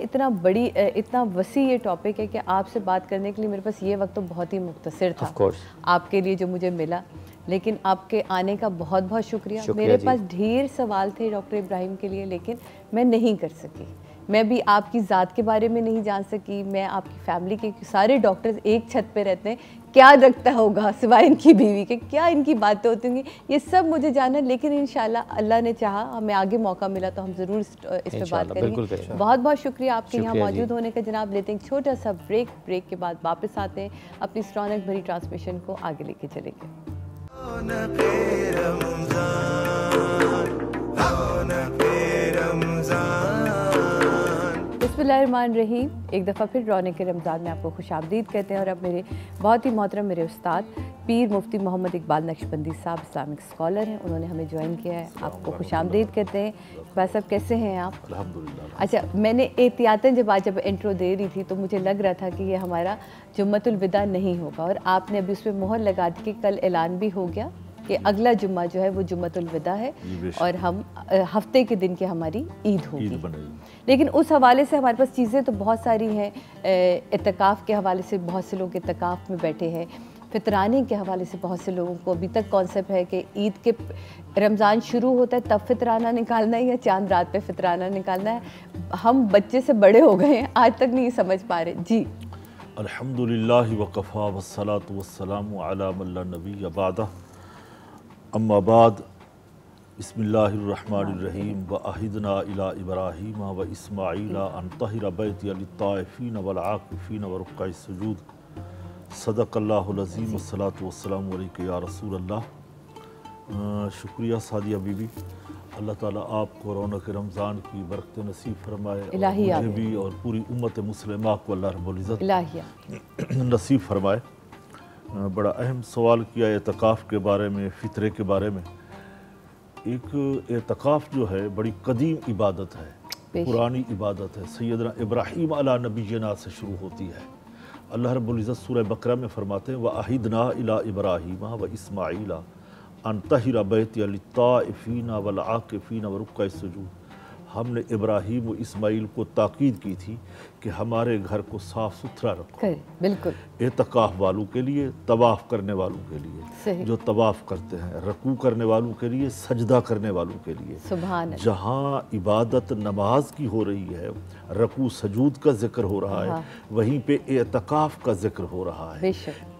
इतना वसी ये टॉपिक है कि आपसे बात करने के लिए मेरे पास ये वक्त तो बहुत ही मुख्तसर था आपके लिए जो मुझे मिला, लेकिन आपके आने का बहुत बहुत शुक्रिया। मेरे पास ढेर सवाल थे डॉक्टर इब्राहिम के लिए, लेकिन मैं नहीं कर सकी। मैं भी आपकी ज़ात के बारे में नहीं जान सकी, मैं आपकी फैमिली के सारे डॉक्टर्स एक छत पे रहते हैं, क्या रखता होगा सिवाय इनकी बीवी के, क्या इनकी बातें होती होंगी, ये सब मुझे जानना। लेकिन इंशाल्लाह अल्लाह ने चाहा, हमें आगे मौका मिला तो हम ज़रूर इस पर बात करेंगे। बहुत बहुत शुक्रिया आपके यहाँ मौजूद होने का जनाब। लेते हैं छोटा सा ब्रेक के बाद वापस आते हैं, अपनी इस रौनक भरी ट्रांसमिशन को आगे लेके चलेंगे। बिस्मिल्लाहिर्रहमानिर्रहीम। एक दफ़ा फिर रौनक के रमज़ान में आपको खुशामदीद कहते हैं। और अब मेरे बहुत ही मोहतरम मेरे उस्ताद पीर मुफ्ती मोहम्मद इकबाल नक्शबंदी साहब इस्लामिक स्कॉलर हैं, उन्होंने हमें ज्वाइन किया है। आपको खुशामदीद कहते हैं। भाई साहब कैसे हैं आप? अल्हम्दुलिल्लाह। अच्छा, मैंने एहतियातन जब इंट्रो दे रही थी तो मुझे लग रहा था कि ये हमारा जुम्मतुल विदा नहीं होगा, और आपने अभी उस पर मोहर लगा दी कि कल ऐलान भी हो गया कि अगला जुम्मा जो है वो जुम्मतुल विदा है और हम हफ्ते के दिन की हमारी ईद होगी। लेकिन उस हवाले से हमारे पास चीज़ें तो बहुत सारी हैं। इत्तिकाफ़ के हवाले से बहुत से लोग इत्तिकाफ़ में बैठे हैं, फितराने के हवाले से बहुत से लोगों को अभी तक कॉन्सेप्ट है कि ईद के रमज़ान शुरू होता है तब फितराना निकालना है या चांद रात पे फितराना निकालना है। हम बच्चे से बड़े हो गए हैं, आज तक नहीं समझ पा रहे। जी अल्हम्दुलिल्लाह वकफ़ा वस्सलातु वस्सलामु अला मन ला नबिय्य बअदा, अम्मा बाद, बिस्मिल्लाहिर्रहमानिर्रहीम। व अहिदना इला इब्राहीम व इस्माईला अन तहिरा बैतिया लित्ताइफीन वल आकिफीन व रुक्काइ सुजूद। सदक़ल्लाहुल अज़ीम। वस्सलातु वस्सलामु अलैका या रसूल अल्लाह। शुक्रिया सादिया बीबी, अल्लाह ताला आपको रौनक रमज़ान की बरकत नसीब फरमाए, मुझे भी और पूरी उम्मत मुस्लिमा को अल्लाह रब्बुल इज़्ज़त नसीब फरमाए। बड़ा अहम सवाल किया एतकाफ़ के बारे में, फ़ितरे के बारे में। एक एतकाफ़ जो है बड़ी कदीम इबादत है, पुरानी इबादत है। सैयदना इब्राहीम अला नबीना से शुरू होती है। अल्लाह रब्बुल इज़्ज़त सूरह बकरा में फरमाते हैं व अहिदना इला इब्राहीम व इस्माईला अन तहिरा बैतिया लित्ताइफीन वल आकिफीन व रुक्काइ सुजूद। हमने इब्राहीम व इस्माइल को ताकीद की थी कि हमारे घर को साफ सुथरा रखो। बिल्कुल। एतकाफ वालों के लिए, तवाफ़ करने वालों के लिए, जो तवाफ़ करते हैं, रकू करने वालों के लिए, सजदा करने वालों के लिए, सुभान अल्लाह। जहाँ इबादत नमाज की हो रही है, रकू सजूद का जिक्र हो रहा है, वहीं पे एतकाफ का जिक्र हो रहा है।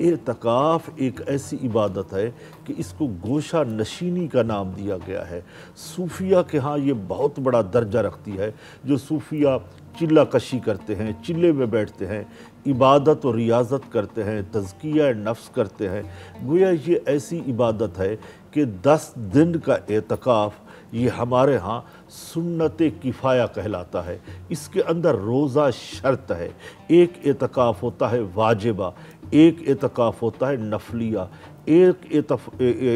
एतकाफ एक ऐसी इबादत है कि इसको गोशा नशीनी का नाम दिया गया है। सूफिया के यहाँ ये बहुत बड़ा दर्जा रखती है। जो सूफिया चिल्ला कशी करते हैं, चिल्ले में बैठते हैं, इबादत और रियाजत करते हैं, तज़किया नफ्स करते हैं, गोया ये ऐसी इबादत है कि 10 दिन का एतकाफ़ ये हमारे यहाँ सुन्नत किफ़ाया कहलाता है। इसके अंदर रोज़ा शर्त है। एक एतकाफ़ होता है वाजिबा, एक एतकाफ़ होता है नफलिया, एक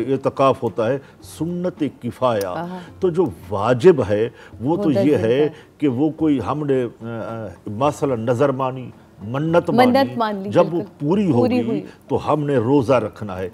एतकाफ़ होता है सुन्नत किफ़ाया। तो जो वाजिब है वो तो ये है कि वो कोई हमने मसलन नज़र मानी, मन्नत मान ली, जब वो पूरी होगी तो हमने रोज़ा रखना है।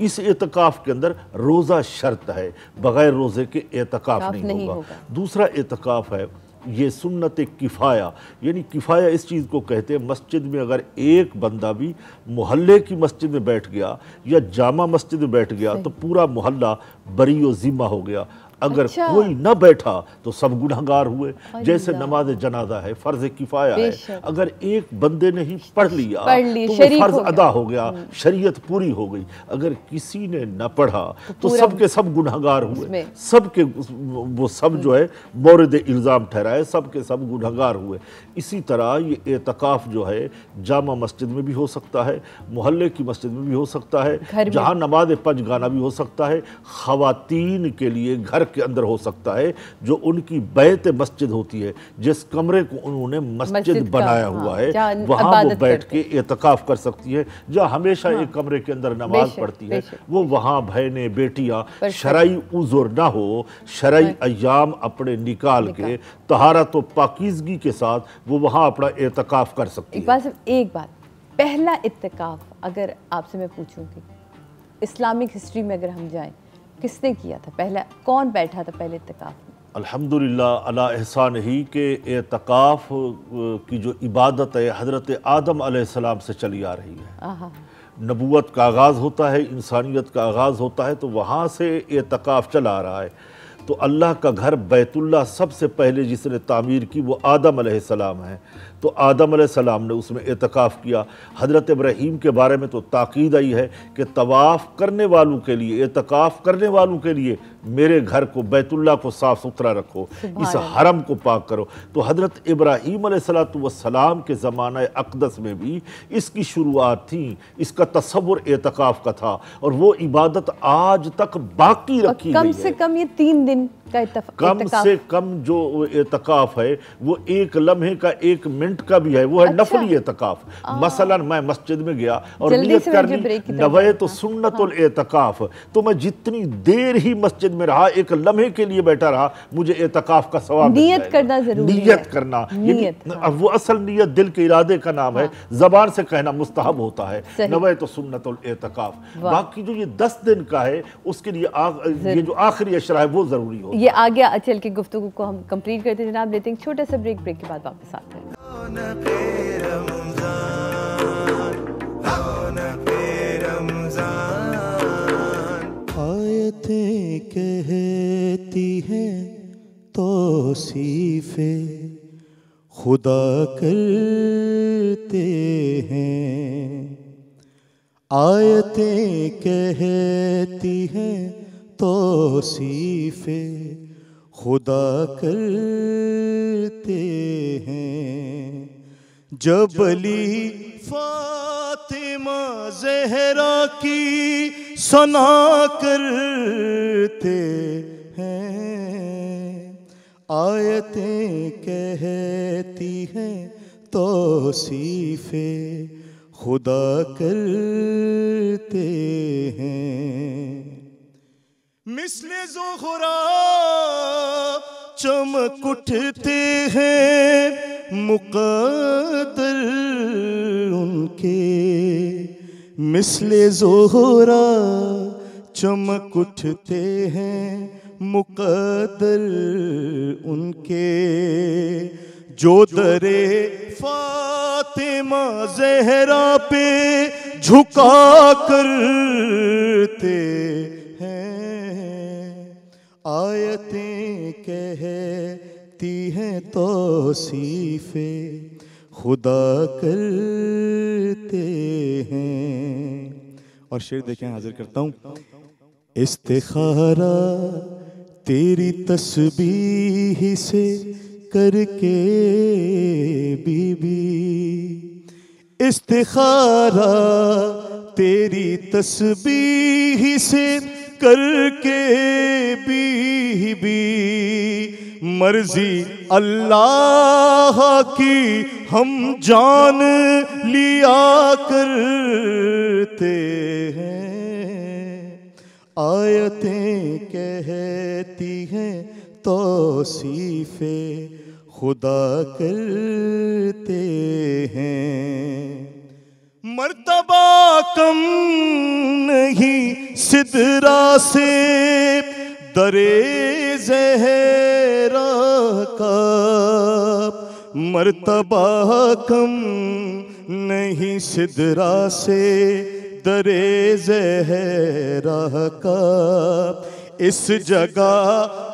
इस एतकाफ़ के अंदर रोज़ा शर्त है, बग़ैर रोज़े के एतकाफ़ नहीं होगा। दूसरा एतकाफ़ है ये सुन्नत किफ़ाया, यानी किफ़ाया इस चीज़ को कहते हैं, मस्जिद में अगर एक बंदा भी मोहल्ले की मस्जिद में बैठ गया या जामा मस्जिद में बैठ गया तो पूरा मोहल्ला बरी व ज़िम्मा हो गया। अगर कोई न बैठा तो सब गुनहगार हुए। जैसे नमाज जनाजा है, फ़र्ज़ किफ़ाया है, अगर एक बंदे ने ही पढ़ लिया तो वो फ़र्ज़ अदा हो गया, शरीयत पूरी हो गई। अगर किसी ने न पढ़ा तो सब के सब गुनहगार हुए, सब के वो सब जो है मौरिद इल्ज़ाम ठहराए, सब के सब गुनहगार हुए। इसी तरह ये एतकाफ़ जो है जामा मस्जिद में भी हो सकता है, मोहल्ले की मस्जिद में भी हो सकता है, जहाँ नमाज पंज गाना भी हो सकता है, ख़वातीन के लिए घर के अंदर हो सकता है, जो उनकी बैत मस्जिद होती है, जिस कमरे को उन्होंने मस्जिद बनाया हुआ है, वहाँ वो बैठ के एतकाफ़ कर सकती है। जहाँ हमेशा एक कमरे के अंदर नमाज पढ़ती है, वो वहाँ बहनें बेटियाँ शरई उज़ुर ना हो, शरई अय्याम अपने निकाल के तहारत व पाकीज़गी के साथ वो वहाँ अपना एतकाफ़ कर सकती है। एक बात, पहला इत्तिकाफ़ अगर आपसे मैं पूछूंगी इस्लामिक हिस्ट्री में अगर हम जाएं, किसने किया था पहला, कौन बैठा था पहले इत्तिकाफ़ में? अल्हम्दुलिल्लाह अला एहसान ही के एतकाफ़ की जो इबादत है हज़रत आदम अलैहिस्सलाम से चली आ रही है। नबूवत का आगाज़ होता है, इंसानियत का आगाज़ होता है, तो वहाँ से एतकाफ़ चला आ रहा है। तो अल्लाह का घर बैतुल्लाह सबसे पहले जिसने तामीर की वो आदम अलैहिस्सलाम है। तो आदम अलैहिस्सलाम ने उसमें एतकाफ़ किया। हज़रत इब्राहीम के बारे में तो ताकीद आई है कि तवाफ़ करने वालों के लिए, एतकाफ़ करने वालों के लिए मेरे घर को बैतुल्लाह को साफ़ सुथरा रखो, इस हरम को पाक करो। तो हज़रत इब्राहीम अलैहिस्सलाम के ज़माना अक़दस में भी इसकी शुरुआत थी, इसका तसव्वुर एतकाफ़ का था और वो इबादत आज तक बाकी रखी गई है। कम से कम ये 3 दिन का कम से कम जो एतकाफ़ है वो 1 लम्हे का 1 मिनट का भी है, वो है नफली एतकाफ़। मसलन मैं मस्जिद में गया और नियत कर ली नवे तो सुन्नतुल एतकाफ़, तो मैं जितनी देर ही मस्जिद में रहा, 1 लम्हे के लिए बैठा रहा, मुझे एतकाफ़ का सवाब नियत करना ज़रूरी है। नियत करना, अब वो असल नियत दिल के इरादे का नाम है, ज़बान से कहना मुस्तहब होता है, नवे तो सुन्नतुल एतकाफ़। बाकी जो ये 10 दिन का है उसके लिए ये जो आखिरी अशरा है वो ज़रूरी होता है। ये आगे चल के गुफ्तगू को हम कंप्लीट करते हैं जनाब। लेते हैं छोटा सा ब्रेक के बाद वापस आते हैं। आयतें कहती हैं तौसीफ़े खुदा करते हैं, आयतें कहती हैं तौसीफ़े खुदा करते हैं। जब अली फातिमा ज़हरा की सना करते हैं, आयतें कहती हैं तौसीफ़े खुदा करते हैं। मिस्ले ज़ोहरा चमक उठते हैं मुक़द्दर उनके, मिस्ले ज़ोहरा चमक उठते हैं मुक़द्दर उनके, जो दरे फातिमा ज़हरा पे झुका करते हैं। आयतें कहती हैं तौसीफ़े खुदा करते हैं। और शेर देखें, हाजिर करता हूँ। इस्तिखारा तेरी तस्बीह से करके बीबी, इस्तिखारा तेरी तस्बीह से करके बीबी, मर्जी अल्लाह की हम जान लिया करते हैं। आयतें कहती हैं तौसीफ़े खुदा करते हैं। मर्तबा कम नहीं सिदरा से दरे ज़हरा का, मर्तबा कम नहीं सिदरा से दरे ज़हरा का। इस जगह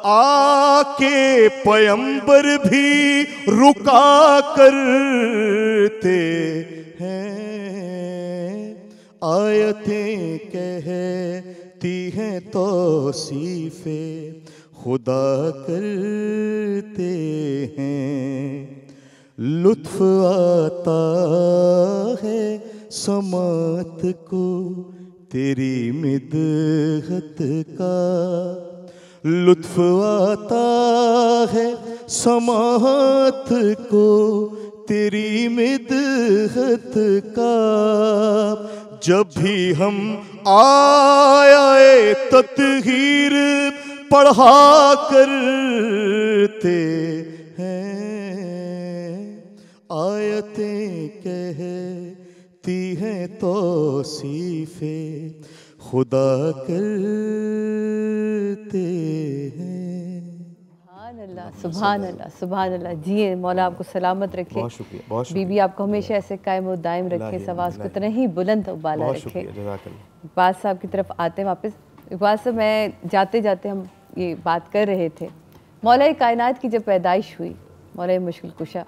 आके पैगंबर भी रुका करते हैं। आयतें कहती हैं तौसीफ़े खुदा करते हैं। लुत्फ़ आता है समात को तेरी मिदहत का, लुत्फ़ आता है समात को तेरी मिदहत का। जब भी हम आए तत्हीर पढ़ा करते हैं। आयतें कहती हैं तौसीफ़े खुदा करते हैं। सुभान अल्लाह, सुभान अल्लाह। जी मौला आपको सलामत रखे। बहुत शुक्रिया, बहुत शुक्रिया। बीबी आपको हमेशा ऐसे कायम और दायम रखे, सवास को इतना ही बुलंद उबाला रखे। इकबाल साहब की तरफ आते हैं वापस। इकबाल साहब, मैं जाते जाते हम ये बात कर रहे थे, मौला कायनात की जब पैदाइश हुई, मौला मुश्किल कुशा,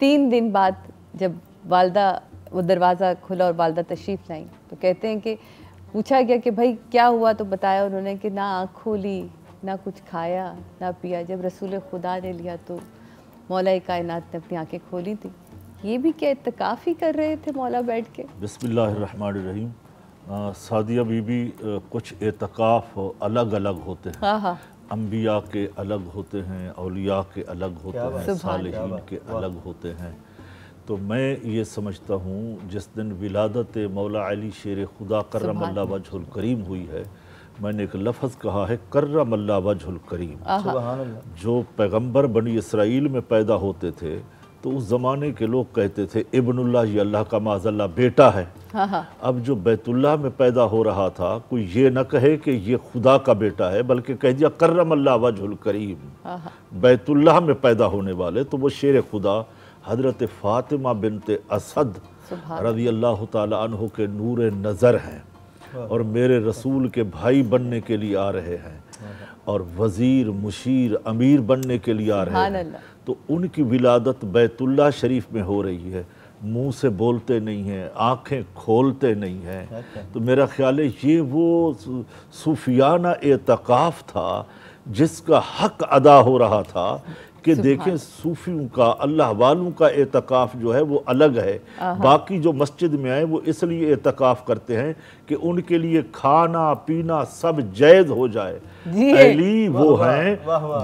3 दिन बाद जब वालदा वो दरवाज़ा खुला और वालदा तशरीफ़ लाई, तो कहते हैं कि पूछा गया कि भाई क्या हुआ, तो बताया उन्होंने कि ना आँख खोली, ना कुछ खाया, ना पिया। जब रसूल खुदा ने लिया तो मौला कायनात ने अपनी आंखें खोली थी। ये भी क्या इत्तिकाफ़ ही कर रहे थे मौला बैठ के? बिस्मिल्लाहिर्रहमानिर्रहीम। सादिया बीबी, कुछ एतकाफ़ अलग अलग होते हैं। हाँ। अम्बिया के अलग होते हैं, औलिया के अलग होते हैं, सालिहीन के अलग होते हैं। तो मैं ये समझता हूँ जिस दिन विलादत मौला अली शेर खुदा कर्रमल्लाह वजहुल करीम हुई है, मैंने एक लफ्ज़ कहा है कर्रमल्लाह वजहुल करीम। जो पैगंबर बनी इसराइल में पैदा होते थे तो उस ज़माने के लोग कहते थे इब्नुल्लाह, ये अल्लाह का माज़अल्लाह बेटा है। अब जो बैतुल्लाह में पैदा हो रहा था, कोई ये न कहे कि ये खुदा का बेटा है, बल्कि कह दिया कर्रमल्लाह वजहुल करीम। बैतुल्लाह में पैदा होने वाले तो वो शेर खुदा हज़रत फ़ातिमा बिनते असद रज़ी अल्लाह ताला अन्हु के नूर नज़र हैं और मेरे रसूल के भाई बनने के लिए आ रहे हैं और वज़ीर, मुशीर, अमीर बनने के लिए आ रहे हैं। तो उनकी विलादत बैतुल्लाह शरीफ में हो रही है। मुंह से बोलते नहीं हैं, आँखें खोलते नहीं हैं। तो मेरा ख्याल है ये वो सूफियाना एतकाफ़ था जिसका हक अदा हो रहा था कि देखें सूफियों का, अल्लाह वालों का एतकाफ़ जो है वो अलग है। बाकी जो मस्जिद में आए वो इसलिए एतकाफ़ करते हैं कि उनके लिए खाना पीना सब जायज़ हो जाए। अली वो हैं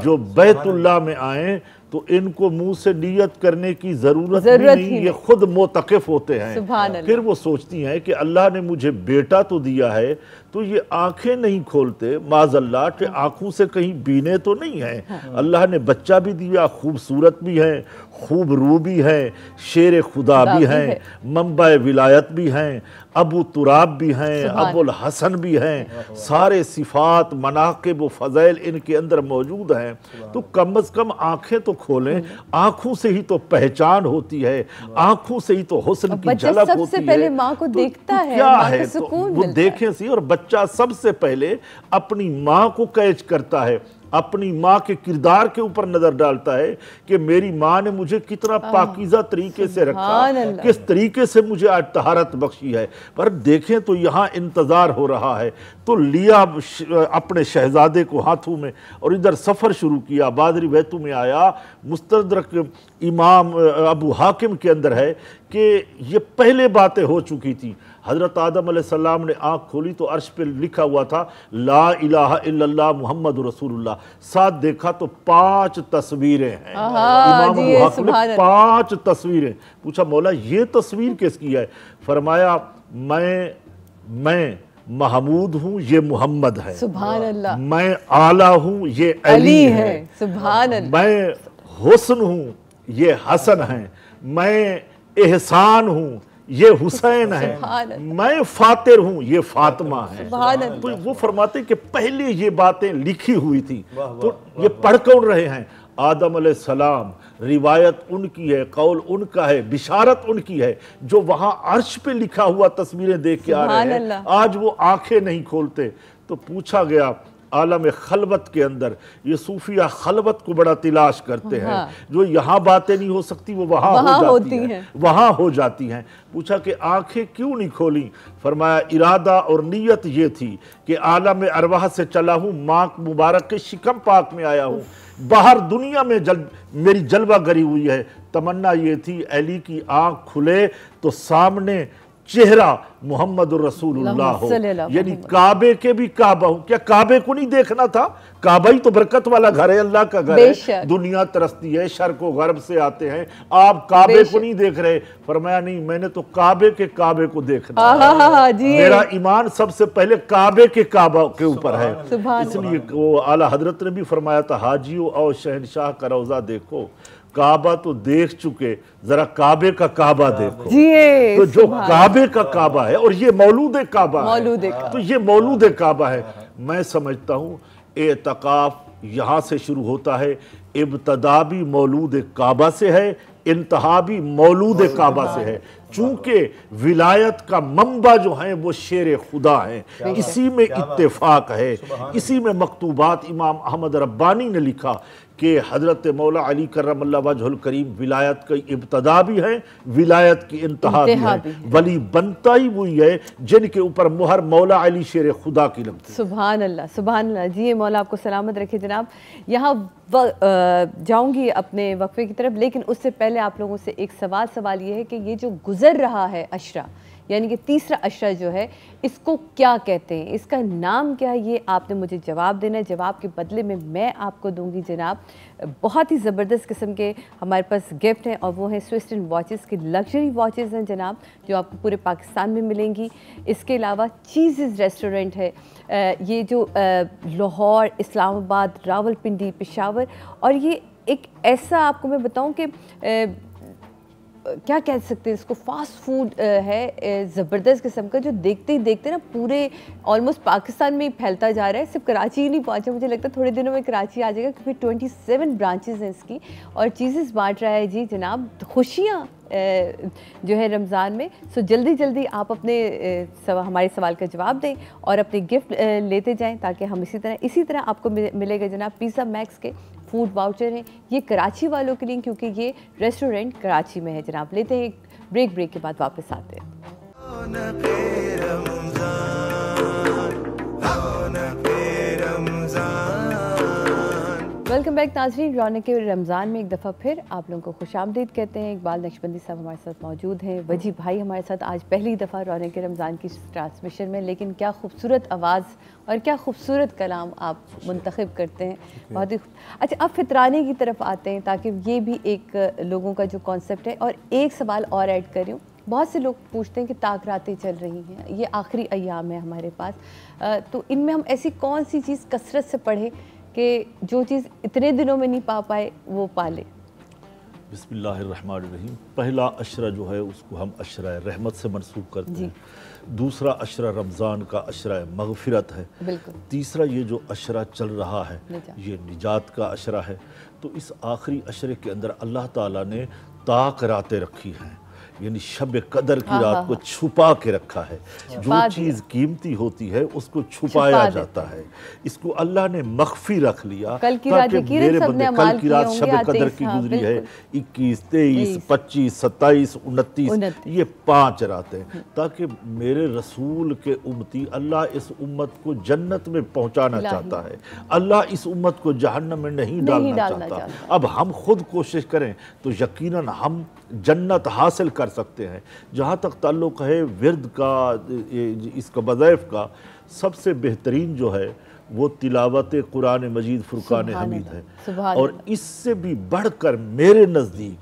जो बैतुल्लाह में आए तो इनको मुंह से नियत करने की ज़रूरत नहीं, ये खुद मोतक़िफ़ होते हैं। फिर वो सोचती हैं कि अल्लाह ने मुझे बेटा तो दिया है, तो ये आंखें नहीं खोलते, माज़अल्लाह के आंखों से कहीं बीने तो नहीं है। अल्लाह ने बच्चा भी दिया, खूबसूरत भी है, खूब रू भी है, शेर खुदा भी हैं, मंबा विलायत भी हैं, अबू तुराब भी हैं, अबुल हसन भी हैं, सारे सिफात मनाकिब व फ़ज़ैल इनके अंदर मौजूद हैं। तो कम अज़ कम आंखें तो खोलें, आंखों से ही तो पहचान होती है, आंखों से ही तो हुस्न की झलक होती है। सबसे पहले माँ को देखता है, क्या है तो वो देखें सी, और बच्चा सबसे पहले अपनी माँ को कैच करता है, अपनी माँ के किरदार के ऊपर नजर डालता है कि मेरी माँ ने मुझे कितना पाकीज़ा तरीके से रखा, किस तरीके से मुझे आज तहारत बख्शी है। पर देखें तो यहाँ इंतज़ार हो रहा है, तो लिया अपने शहजादे को हाथों में और इधर सफ़र शुरू किया। बादरी बैतू में आया, मुस्तदरक इमाम अबू हाकिम के अंदर है कि ये पहले बातें हो चुकी थी। हज़रत आदम अलैहिस्सलाम ने आँख खोली तो अर्श पे लिखा हुआ था ला इलाहा इल्लल्लाह मुहम्मद रसूलुल्लाह। साथ देखा तो 5 तस्वीरें हैं, इमाम अबू हाकिम ने 5 तस्वीरें। पूछा मौला ये तस्वीर किसकी है? फरमाया मैं महमूद हूँ, ये मोहम्मद है। सुभान अल्लाह। मैं आला हूँ, ये अली है। सुभान अल्लाह। मैं हुस्न हूँ, ये हसन है। मैं एहसान हूँ, ये हुसैन है। मैं फातिर हूँ, ये फातिमा है। तो वो फरमाते कि पहले ये बातें लिखी हुई थी। तो ये पढ़ कौन रहे हैं? आदम अलैहिस्सलाम। रिवायत उनकी है, कौल उनका है, बिशारत उनकी है, जो वहां अर्श पे लिखा हुआ तस्वीरें देख के आ रहे हैं। आज वो आंखें नहीं खोलते। तो पूछा गया आलम खलवत के अंदर, ये सूफिया खलवत को बड़ा तलाश करते हैं। जो यहाँ बातें नहीं हो सकती वो वहाँ हो जाती हैं, वहाँ हो जाती हैं। पूछा कि आंखें क्यों नहीं खोली? फरमाया इरादा और नीयत ये थी कि आलम अरवाह से चला हूँ, माँ मुबारक के शिकम पाक में आया हूँ, बाहर दुनिया में मेरी जलवा गरी हुई है। तमन्ना ये थी अली की आंख खुले तो सामने चेहरा मोहम्मद रसूलुल्लाह हो, यानी काबे के भी काबा हो। क्या काबे को नहीं देखना था? काबा ही तो बरकत वाला घर है, अल्लाह का घर है। दुनिया तरसती है, शर्क व गर्ब से आते हैं, आप काबे को नहीं देख रहे। फरमाया नहीं, मैंने तो काबे के काबे को देखना है। मेरा ईमान सबसे पहले काबे के काबा के ऊपर है। इसलिए वो आला हजरत ने भी फरमाया था, हाजियो और शहनशाह का रौजा देखो, काबा तो देख चुके, जरा काबे का काबा देखो। तो जो काबे का काबा है और ये मौलूद काबा है, तो ये मौलूद काबा है। मैं समझता हूँ एतकाफ यहाँ से शुरू होता है, इब्तदा भी मौलूद काबा से है, इंतहा भी मौलूद काबा से है। चूंकि विलायत का मंबा जो है वो शेर खुदा है, इसी में इत्तेफाक है। इसी में मकतूबात इमाम अहमद रब्बानी ने लिखा कि हज़रत मौला अली करमल्लाहु वजहुल करीम विलायत की इब्तदा भी है, विलायत की इंतहा भी है। वली बनता ही वही है जिनके ऊपर मुहर मौला अली शेर खुदा की लगती है। सुभान अल्लाह, सुभान अल्लाह। जी मौला आपको सलामत रखे जनाब। यहाँ जाऊंगी अपने वक्फे की तरफ, लेकिन उससे पहले आप लोगों से एक सवाल ये है कि ये जो गुजर रहा है अशरा, यानी कि तीसरा अशरा जो है, इसको क्या कहते हैं, इसका नाम क्या है, ये आपने मुझे जवाब देना है। जवाब के बदले में मैं आपको दूंगी जनाब बहुत ही ज़बरदस्त किस्म के हमारे पास गिफ्ट हैं, और वो हैं स्विस्टन वॉचेस की लग्जरी वॉचेस हैं जनाब, जो आपको पूरे पाकिस्तान में मिलेंगी। इसके अलावा चीज़ रेस्टोरेंट है, ये जो लाहौर, इस्लामाबाद, रावलपिंडी, पेशावर, और ये एक ऐसा आपको मैं बताऊं कि क्या कह सकते हैं इसको, फास्ट फूड है ज़बरदस्त किस्म का, जो देखते ही देखते ना पूरे ऑलमोस्ट पाकिस्तान में ही फैलता जा रहा है। सिर्फ कराची ही नहीं पहुंचा, मुझे लगता है थोड़े दिनों में कराची आ जाएगा, क्योंकि 27 ब्रांचेस हैं इसकी, और चीज़ेस बांट रहा है जी जनाब, खुशियाँ जो है रमज़ान में। सो जल्दी जल्दी आप अपने हमारे सवाल का जवाब दें और अपने गिफ्ट लेते जाएं, ताकि हम इसी तरह आपको मिलेगा जनाब पिज़्ज़ा मैक्स के फूड वाउचर हैं। ये कराची वालों के लिए, क्योंकि ये रेस्टोरेंट कराची में है जनाब। लेते हैं एक ब्रेक के बाद वापस आते हैं। वेलकम बैक नाज़रीन, रौनक रमज़ान में एक दफ़ा फिर आप लोगों को खुशामदीद कहते हैं। इकबाल नक्शबंदी साहब हमारे साथ मौजूद हैं, वजी भाई हमारे साथ आज पहली दफ़ा रौनक रमज़ान की ट्रांसमिशन में। लेकिन क्या खूबसूरत आवाज़ और क्या खूबसूरत कलाम आप मुंतखब करते हैं, बहुत ही अच्छा। अब फितराने की तरफ आते हैं, ताकि ये भी एक लोगों का जो कॉन्सेप्ट है। और एक सवाल और ऐड कर रही हूँ बहुत से लोग पूछते हैं कि ताक रातें चल रही हैं, ये आखिरी अय्याम है हमारे पास, तो इनमें हम ऐसी कौन सी चीज़ कसरत से पढ़ें कि जो चीज़ इतने दिनों में नहीं पा पाए वो पा ले? बिस्मिल्लाहिर्रहमानिर्रहीम। पहला अशरा जो है उसको हम अशरा रहमत से मंसूब करते हैं। दूसरा अशरा रमज़ान का अशरा मग़फ़िरत है। तीसरा ये जो अशरा चल रहा है ये निजात का अशरा है। तो इस आखिरी अशरे के अंदर अल्लाह ताला ने ताक रातें रखी हैं, यानी शब कदर की रात को छुपा के रखा है। जो चीज़ कीमती होती है उसको छुपाया जाता है। इसको अल्लाह ने मख्फी रख लिया ताकि मेरे बंदे, कल की रात शब कदर की गुजरी है 21, 23, 25, 27, 29, ये 5 रातें, ताकि मेरे रसूल के उम्मती, अल्लाह इस उम्मत को जन्नत में पहुँचाना चाहता है, अल्लाह इस उम्मत को जहन्नम में नहीं डालना चाहता। अब हम खुद कोशिश करें तो यकीनन हम जन्नत हासिल कर सकते हैं। जहाँ तक ताल्लुक़ है विर्द का, इसका वज़ाइफ का, सबसे बेहतरीन जो है वो तिलावत कुरान मजीद फुरकान हमीद है। और इससे भी बढ़कर मेरे नज़दीक,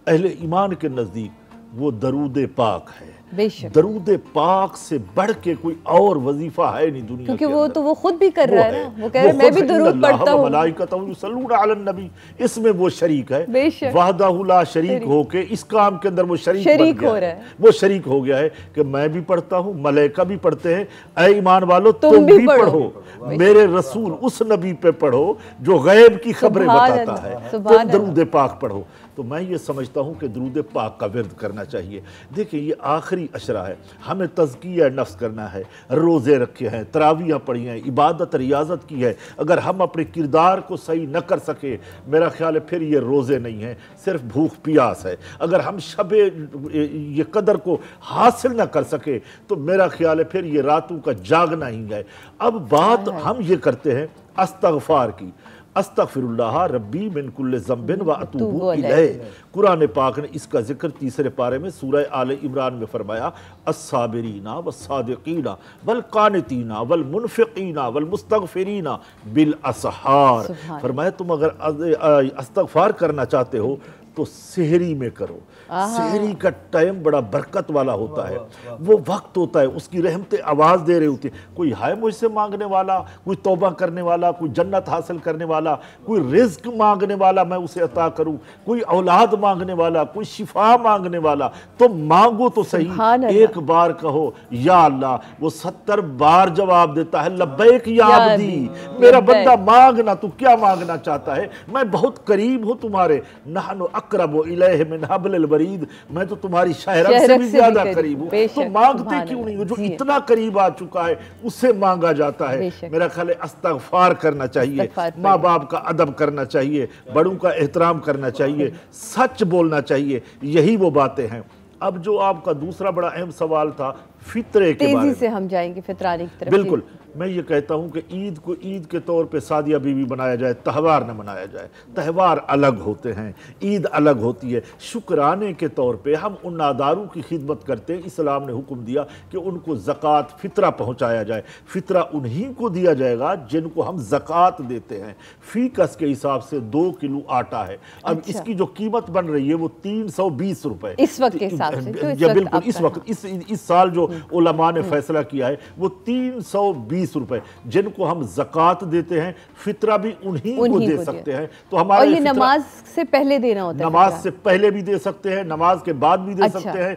अहले ईमान के नज़दीक, वो दरूद पाक है। दरूद पाक से बढ़ के कोई और वजीफा है नहीं दुनिया, क्योंकि वो तो वो खुद भी कर रहा है ना, वो कह रहा है मैं भी दरूद पढ़ता हूं, मलाइकतहु युसल्लूना अलन नबी, इसमें वो शरीक है। वहदहु ला शरीक होके इस काम के अंदर वो शरीक हो रहा है। वो शरीक हो गया है कि मैं भी पढ़ता हूँ, मलाइका भी पढ़ते हैं। ऐ ईमान वालों तुम भी पढ़ो, मेरे रसूल उस नबी पे पढ़ो जो गैब की खबरें बताता है, तुम दरूद पाक पढ़ो। तो मैं ये समझता हूँ कि दरूद पाक का विर्द करना चाहिए। देखिए ये आखिरी अशरा है, हमें तज़किया नफ्स करना है, रोज़े रखे हैं, तरावियाँ पढ़ी हैं, इबादत रियाजत की है। अगर हम अपने किरदार को सही न कर सके, मेरा ख्याल है फिर ये रोज़े नहीं हैं, सिर्फ भूख प्यास है। अगर हम शबे ये कदर को हासिल न कर सके तो मेरा ख्याल है फिर ये रातों का जागना ही है। अब बात हम ये करते हैं अस्तगफार की, अस्तगफिरुल्लाह रब्बी मिन कुल्लि ज़ंबिन व अतूबु इलैह। कुरान पाक ने इसका जिक्र तीसरे पारे में सूरह आले इमरान में फरमाया, अस्साबिरीना वस्सादिकीना वल कानितीना वल मुनफिकीना वल मुस्तगफिरीना बिल असहार। फरमाया तुम अगर अस्तगफार करना चाहते हो तो सेहरी में करो। सेहरी का टाइम बड़ा बरकत वाला होता है, वो वक्त होता है, उसकी रहमतें आवाज़ दे रही होती है। कोई है मुझसे मांगने वाला, कोई तौबा करने वाला, कोई जन्नत हासिल करने वाला, कोई रिज्क मांगने वाला मैं उसे अता करूं, कोई औलाद मांगने वाला, कोई शिफा मांगने वाला, तो मांगो तो सही। एक बार कहो या अल्लाह, वो 70 बार जवाब देता है लब्बैक या अब्दी, मेरा बंदा मांगना, तू क्या मांगना चाहता है, मैं बहुत करीब हूँ तुम्हारे। नहनु अक़रबु इलैहि मिन हब्लिल वरीद, मैं तो तुम्हारी शहरत से भी ज्यादा करीब हूँ। तो मांगते क्यों नहीं हो? जो इतना करीब आ चुका है उससे मांगा जाता है। मेरा ख्याल है अस्तगफार करना चाहिए, माँ बाप का अदब करना चाहिए, बड़ों का एहतराम करना चाहिए, सच बोलना चाहिए। यही वो बातें हैं। अब जो आपका दूसरा बड़ा अहम सवाल था फितरे के बारे में, तेजी से हम जाएंगे फितराने की तरफ। बिल्कुल, मैं ये कहता हूँ कि ईद को ईद के तौर पे सादिया बीवी बनाया जाए, त्यौहार न मनाया जाए। त्यौहार अलग होते हैं, ईद अलग होती है। शुक्राने के तौर पे हम उन नादारों की खिदमत करते हैं। इस्लाम ने हुक्म दिया कि उनको ज़कात फितरा पहुँचाया जाए। फितरा उन्हीं को दिया जाएगा जिनको हम ज़कात देते हैं। फी कस के हिसाब से 2 किलो आटा है। अब इसकी जो कीमत बन रही है वो 320 रुपये इस वक्त के हिसाब से। बिल्कुल इस वक्त, इस साल जो उलमा ने फैसला किया है वो 320 रुपए, जिनको हम ज़कात देते हैं, फितरा भी उन्हीं को दे सकते हैं। तो हमारे, और ये नमाज से पहले देना होता है? नमाज से पहले भी दे सकते हैं, नमाज के बाद भी दे सकते हैं।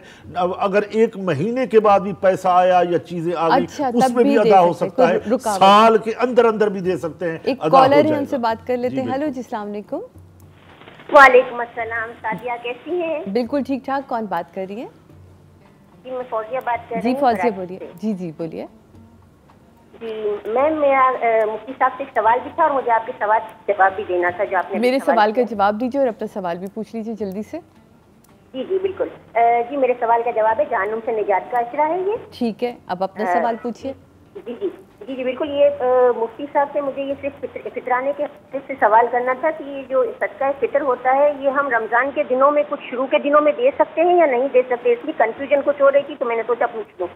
अगर 1 महीने के बाद भी पैसा आया या चीजें आ गई उसमें भी अदा हो सकता है। साल के अंदर अंदर भी दे सकते हैं। एक कॉलर है, हमसे बात कर लेते हैं। हेलो जी, अस्सलाम वालेकुम। वालेकुम अस्सलाम। सादिया कैसी हैं? बिल्कुल ठीक ठाक। कौन बात कर रही है? जी मैं फौजिया बात कर रही हूँ। जी फौजिया बोलिए। जी जी बोलिए। जी मैम, मेरा मुफ्ती साहब से एक सवाल भी था और मुझे आपके सवाल जवाब भी देना था जो आपने मेरे सवाल का जवाब दीजिए और अपना सवाल भी पूछ लीजिए जल्दी से। जी जी बिल्कुल। जी मेरे सवाल का जवाब है जहन्नुम से निजात का अशरा है ये। ठीक है, अब अपना सवाल पूछिए। जी जी जी जी बिल्कुल। ये मुफ्ती साहब से मुझे ये सिर्फ फितराने के से सवाल करना था कि ये जो सदका फितर होता है ये हम रमज़ान के दिनों में, कुछ शुरू के दिनों में दे सकते हैं या नहीं दे सकते? इसलिए कंफ्यूजन कुछ हो रही थी तो मैंने सोचा पूछ लूं।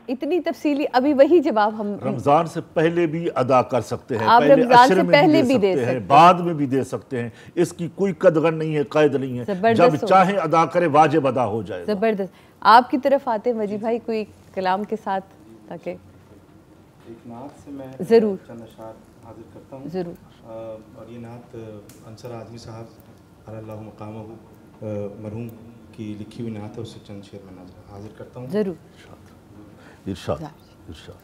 इतनी तफसीली अभी वही जवाब हम रमजान से पहले भी अदा कर सकते हैं, आप पहले रमजान से पहले भी दे सकते हैं, बाद में भी दे सकते हैं। इसकी कोई कदगन नहीं है, कैद नहीं है। जब चाहे अदा करे वाजिब अदा हो जाए। जबरदस्त। आपकी तरफ आते वजी भाई कोई कलाम के साथ, ताकि एक नात से मैं ज़रूर चंद अशार हाजिर करता हूँ। ज़रूर। और ये नात अंसर आज़मी साहब अल्लाह मकामहू मरहूम की लिखी हुई नात है, उससे चंद शेर में हाजिर करता हूँ। ज़रूर। इरशाद इरशाद।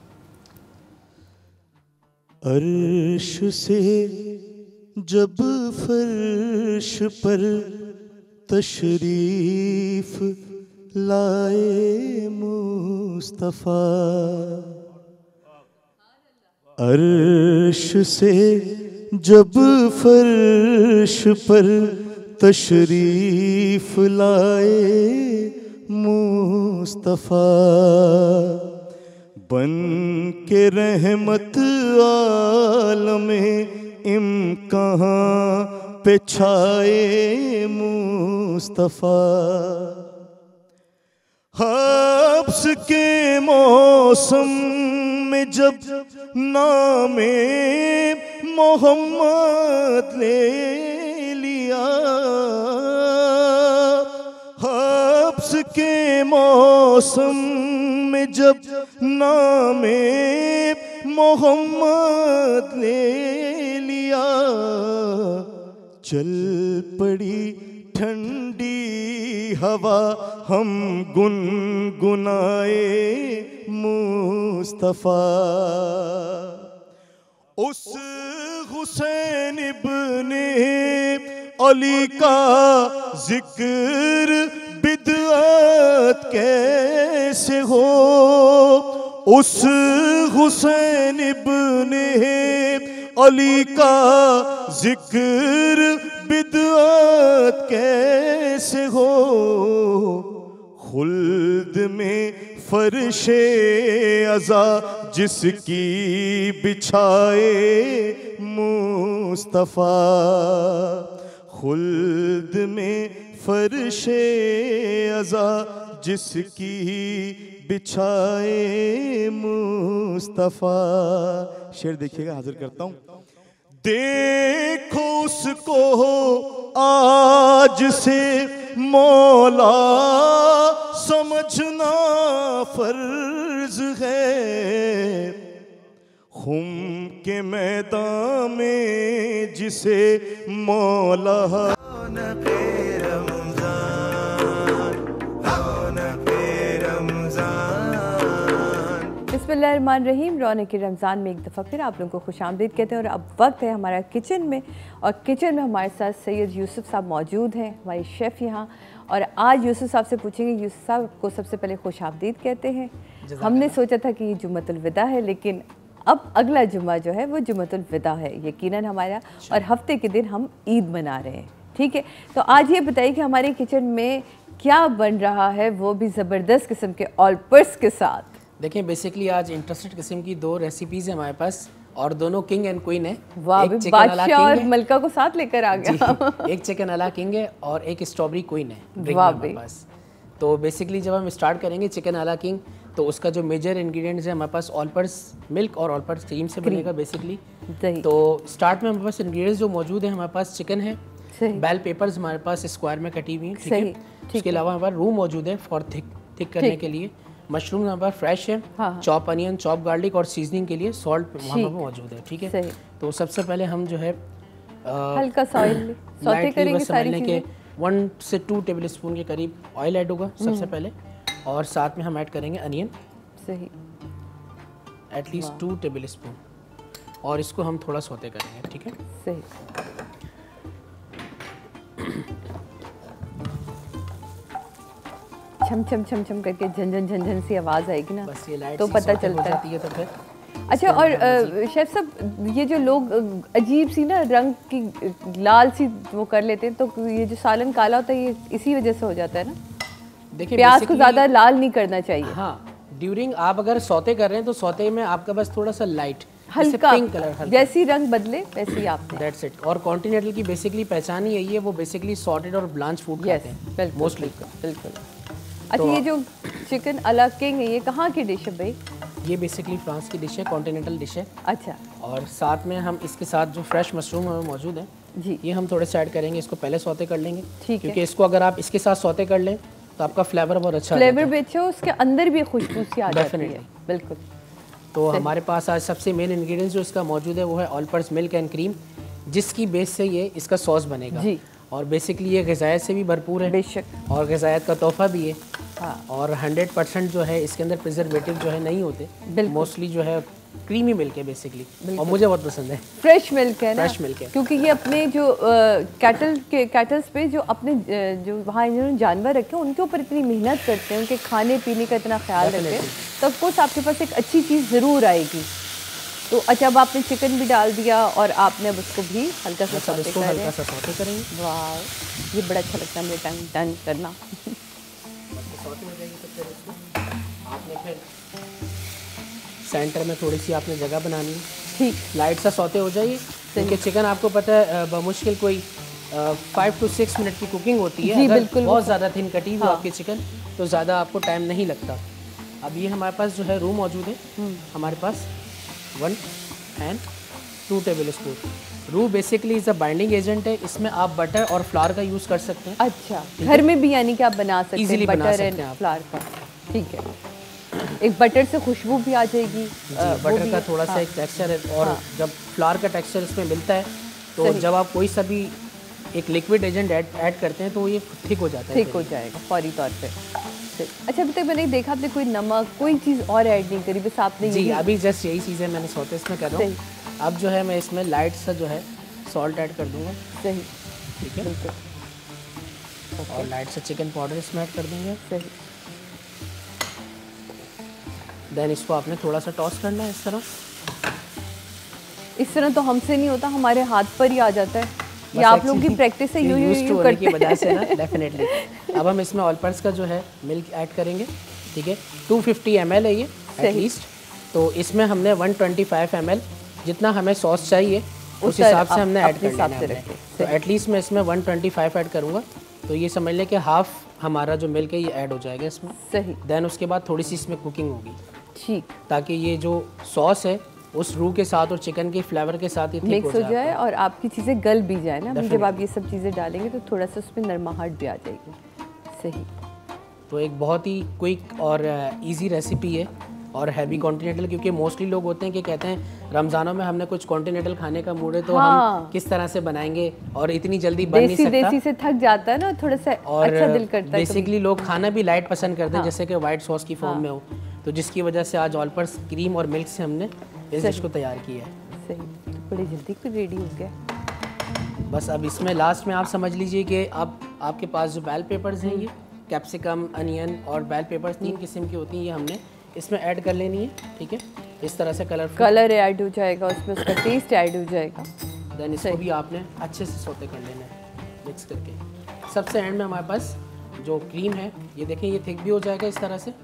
अर्श से जब फर्श पर तशरीफ लाए मुस्तफ़ा, अर्श से जब फर्श पर तशरीफ लाए मुस्तफ़ा, बन के रहमत आलमे इम्कहां पे छाए मुस्तफ़ा, हब्स के मौसम में जब नामे मोहम्मद ले लिया, हब्स के मौसम में जब नामे मोहम्मद ले लिया, चल पड़ी ठंडी हवा हम गुनगुनाए मुस्तफ़ा, उस हुसैन इब्ने अली का जिक्र बिदअत कैसे हो, उस हुसैन इब्ने अली का जिक्र बिदअत कैसे हो, खुल्द में फर्शे अज़ा जिसकी बिछाए मुस्तफ़ा, खुल्द में फर्शे अज़ा जिसकी बिछाए मुस्तफ़ा। शेर देखिएगा, हाजिर करता हूँ। देखो उसको आज से मौला समझना फर्ज है, खुम के मैदान में जिसे मौला बिस्मिल्लाहिर्रहमानिर्रहीम। रौनक रमज़ान में एक दफ़ा फिर आप लोगों को खुशामदीद कहते हैं और अब वक्त है हमारा किचन में, और किचन में हमारे साथ सैयद यूसुफ साहब मौजूद हैं, हमारे शेफ़ यहाँ। और आज यूसुफ साहब से पूछेंगे, यूसुफ साहब को सबसे पहले खुशामदीद कहते हैं। हमने सोचा था कि ये जुम्मतुल विदा है, लेकिन अब अगला जुम्मा जो है वो जुम्मतुल विदा है यकीनन हमारा, और हफ्ते के दिन हम ईद मना रहे हैं। ठीक है, तो आज ये बताइए कि हमारे किचन में क्या बन रहा है, वो भी ज़बरदस्त किस्म के ऑलपर्स के साथ। देखिए बेसिकली आज इंटरेस्टेड किस्म की दो रेसिपीज़ हैं हमारे पास, और दोनों किंग एंड क्वीन है। वाह, बादशाह और मलका को साथ लेकर आ गया। एक चिकन अला किंग है और एक स्ट्रॉबेरी क्वीन है हमारे पास। तो बेसिकली जब हम स्टार्ट करेंगे चिकन अला किंग, तो उसका जो मेजर इंग्रेडिएंट्स है हमारे पास ऑलपर्स मिल्क और ऑलपर्स क्रीम से बनेगा बेसिकली। तो स्टार्ट में हमारे पास इंग्रेडिएंट्स जो मौजूद है, हमारे पास चिकन है, बेल पेपर्स हमारे पास स्क्वायर में कटी हुई है, ठीक है। उसके अलावा हमारे पास रूम मौजूद है फॉर थिक करने के लिए, मशरूम हमारे पास फ्रेश है, चॉप अनियन, चॉप गार्लिक, और सीजनिंग के लिए सॉल्ट वहाँ पर मौजूद है, ठीक है। तो सबसे पहले हम जो है हल्का सा ऑयल सौते करेंगे सारी चीजें। 1 से 2 टेबल स्पून के करीब ऑयल ऐड होगा सबसे पहले, और साथ में हम ऐड करेंगे अनियन, सही, एटलीस्ट 2 टेबल स्पून, और इसको हम थोड़ा सौते करेंगे, ठीक है। सही, छम छम छम छम करके झन झन झन सी आवाज़ आएगी ना, बस ये लाइट तो पता चलता है तो फिर। अच्छा, और शेफ साहब ये जो लोग अजीब सी ना रंग की लाल सी वो कर लेते हैं, तो ये जो सालन काला होता है ये इसी वजह से हो जाता है ना। देखिए प्याज को ज़्यादा लाल नहीं करना चाहिए। हाँ, ड्यूरिंग आप अगर सौते कर रहे हैं तो सौते में आपका बस थोड़ा सा लाइट हल्का पिंक कलर, जैसी रंग बदले वैसे ही आप, दैट्स इट। और कॉन्टिनेंटल की बेसिकली पहचान ही यही है, वो बेसिकली सॉर्टेड और ब्लांच फूड खाते हैं मोस्टली। बिल्कुल। अच्छा, ये जो चिकन अला किंग है ये कहाँ की डिश है भाई? ये बेसिकली फ्रांस की डिश है, कॉन्टिनेंटल डिश है। अच्छा, और साथ में हम इसके साथ जो फ्रेश मशरूम हमें मौजूद है जी, ये हम थोड़े से ऐड करेंगे, इसको पहले सौते कर लेंगे, ठीक है, क्योंकि इसको अगर आप इसके साथ सौते कर लें तो आपका फ्लेवर बहुत अच्छा फ्लेवर भी अच्छा, उसके अंदर भी खुशबू सी आ जाती है। बिल्कुल। तो हमारे पास आज सबसे मेन इंग्रेडिएंट्स जो इसका मौजूद है वो है all purpose milk and cream, जिसकी बेस से ये इसका सॉस बनेगा जी। और बेसिकली ये ग़िज़ायत से भी भरपूर है बेशक, और ग़िज़ायत का तोहफा भी है। हाँ। और 100% जो है इसके अंदर प्रिजर्वेटिव जो है नहीं होते, मोस्टली जो है क्रीमी मिल्क है बेसिकली, और मुझे बहुत पसंद है। फ्रेश मिल्क है ना, फ्रेश मिल्क है, क्योंकि ये अपने जो कैटल्स पे जो अपने जो वहाँ इन्होंने जानवर रखे उनके ऊपर इतनी मेहनत करते हैं, उनके खाने पीने का इतना ख्याल रखते हैं, तो ऑफकोर्स आपके पास एक अच्छी चीज़ ज़रूर आएगी। तो अच्छा, अब आपने चिकन भी डाल दिया और आपने अब उसको भी हल्का सा सौते करेंगे। वाह, ये बड़ा अच्छा लगता है मुझे टन करना। आपने फिर सेंटर में थोड़ी सी आपने जगह बनानी है, ठीक, लाइट सा सौते हो जाइए, क्योंकि चिकन आपको पता है बमुश्किल कोई 5 to 6 मिनट की कुकिंग होती है। अगर बहुत ज़्यादा थिन कटी हुई आपकी चिकन तो ज़्यादा आपको टाइम नहीं लगता। अब ये हमारे पास जो है रू मौजूद है, हमारे पास 1 and 2 टेबल स्पून। रू basically is a binding agent है, इसमें आप बटर और फ्लावर का यूज़ कर सकते हैं। अच्छा, घर में भी यानी कि आप बना सकते हैं, इजीली बना सकते हैं फ्लावर का, ठीक है। एक बटर से खुशबू भी आ जाएगी, बटर का थोड़ा सा एक टेक्सचर है, और जब फ्लावर का टेक्सचर इसमें मिलता है तो जब आप कोई सा भी एक लिक्विड एजेंट ऐड करते हैं तो ये थिक हो जाता है, थिक हो जाएगा फौरी तौर पे। अच्छा, अभी तक मैंने देखा आपने कोई नमक कोई चीज़ और ऐड नहीं करी, बस आपने जी अभी जस्ट यही चीज़ें मैंने सौते इसमें कर रहा हूँ। अब जो है मैं इसमें लाइट सा जो है सॉल्ट ऐड कर दूँगा। सही, ठीक है, और लाइट सा चिकन पाउडर इसमें ऐड कर देंगे। सही। देन इसको आपने थोड़ा सा टॉस करना है इस तरह तो हमसे नहीं होता, हमारे हाथ पर ही आ जाता है। ये आप लोगों की प्रैक्टिस है, यूज करने की वजह से ना, डेफिनेटली। अब हम इसमें ऑल पर्पस का जो है मिल्क ऐड करेंगे, ठीक है। 250 ml है ये एटलीस्ट, तो इसमें हमने 125 ml जितना हमें सॉस चाहिए उस हिसाब से हमने ऐड करना है। तो एटलीस्ट मैं इसमें 125 ऐड करूँगा, तो ये समझ लें कि हाफ हमारा जो मिल्क है ये ऐड हो जाएगा इसमें। सही। देन उसके बाद थोड़ी सी इसमें कुकिंग होगी, ठीक, ताकि ये जो सॉस है उस रू के साथ और चिकन के फ्लेवर के साथ ही मिक्स हो जाए और आपकी चीज़ें गल भी जाए ना। जब आप ये सब चीज़ें डालेंगे तो थोड़ा सा उसमें नरमाहट भी आ जाएगी। सही। तो एक बहुत ही क्विक और इजी रेसिपी है और हैवी कॉन्टिनेंटल, क्योंकि मोस्टली लोग होते हैं कि कहते हैं रमज़ानों में हमने कुछ कॉन्टिनेंटल खाने का मूड है तो हम किस तरह से बनाएंगे, और इतनी जल्दी बन नहीं सकता, देसी से थक जाता है ना, थोड़ा सा अच्छा दिल करता है। बेसिकली लोग खाना भी लाइट पसंद करते हैं, जैसे कि वाइट सॉस की फॉर्म में हो, तो जिसकी वजह से आज ऑल पर्पस क्रीम और मिल्क से हमने इस डिश को तैयार किया है। सही, तो बड़ी जल्दी कुछ रेडी हो गया। बस अब इसमें लास्ट में आप समझ लीजिए कि आपके पास जो बेल पेपर्स हैं, ये कैप्सिकम, अनियन और बेल पेपर्स 3 किस्म की होती हैं, ये हमने इसमें ऐड कर लेनी है, ठीक है। इस तरह से कलर ऐड हो जाएगा, उसमें उसका टेस्ट ऐड हो जाएगा। देन इसको भी आपने अच्छे से सौते कर लेना है मिक्स करके। सबसे एंड में हमारे पास जो क्रीम है, ये देखें, ये थिक भी हो जाएगा इस तरह से।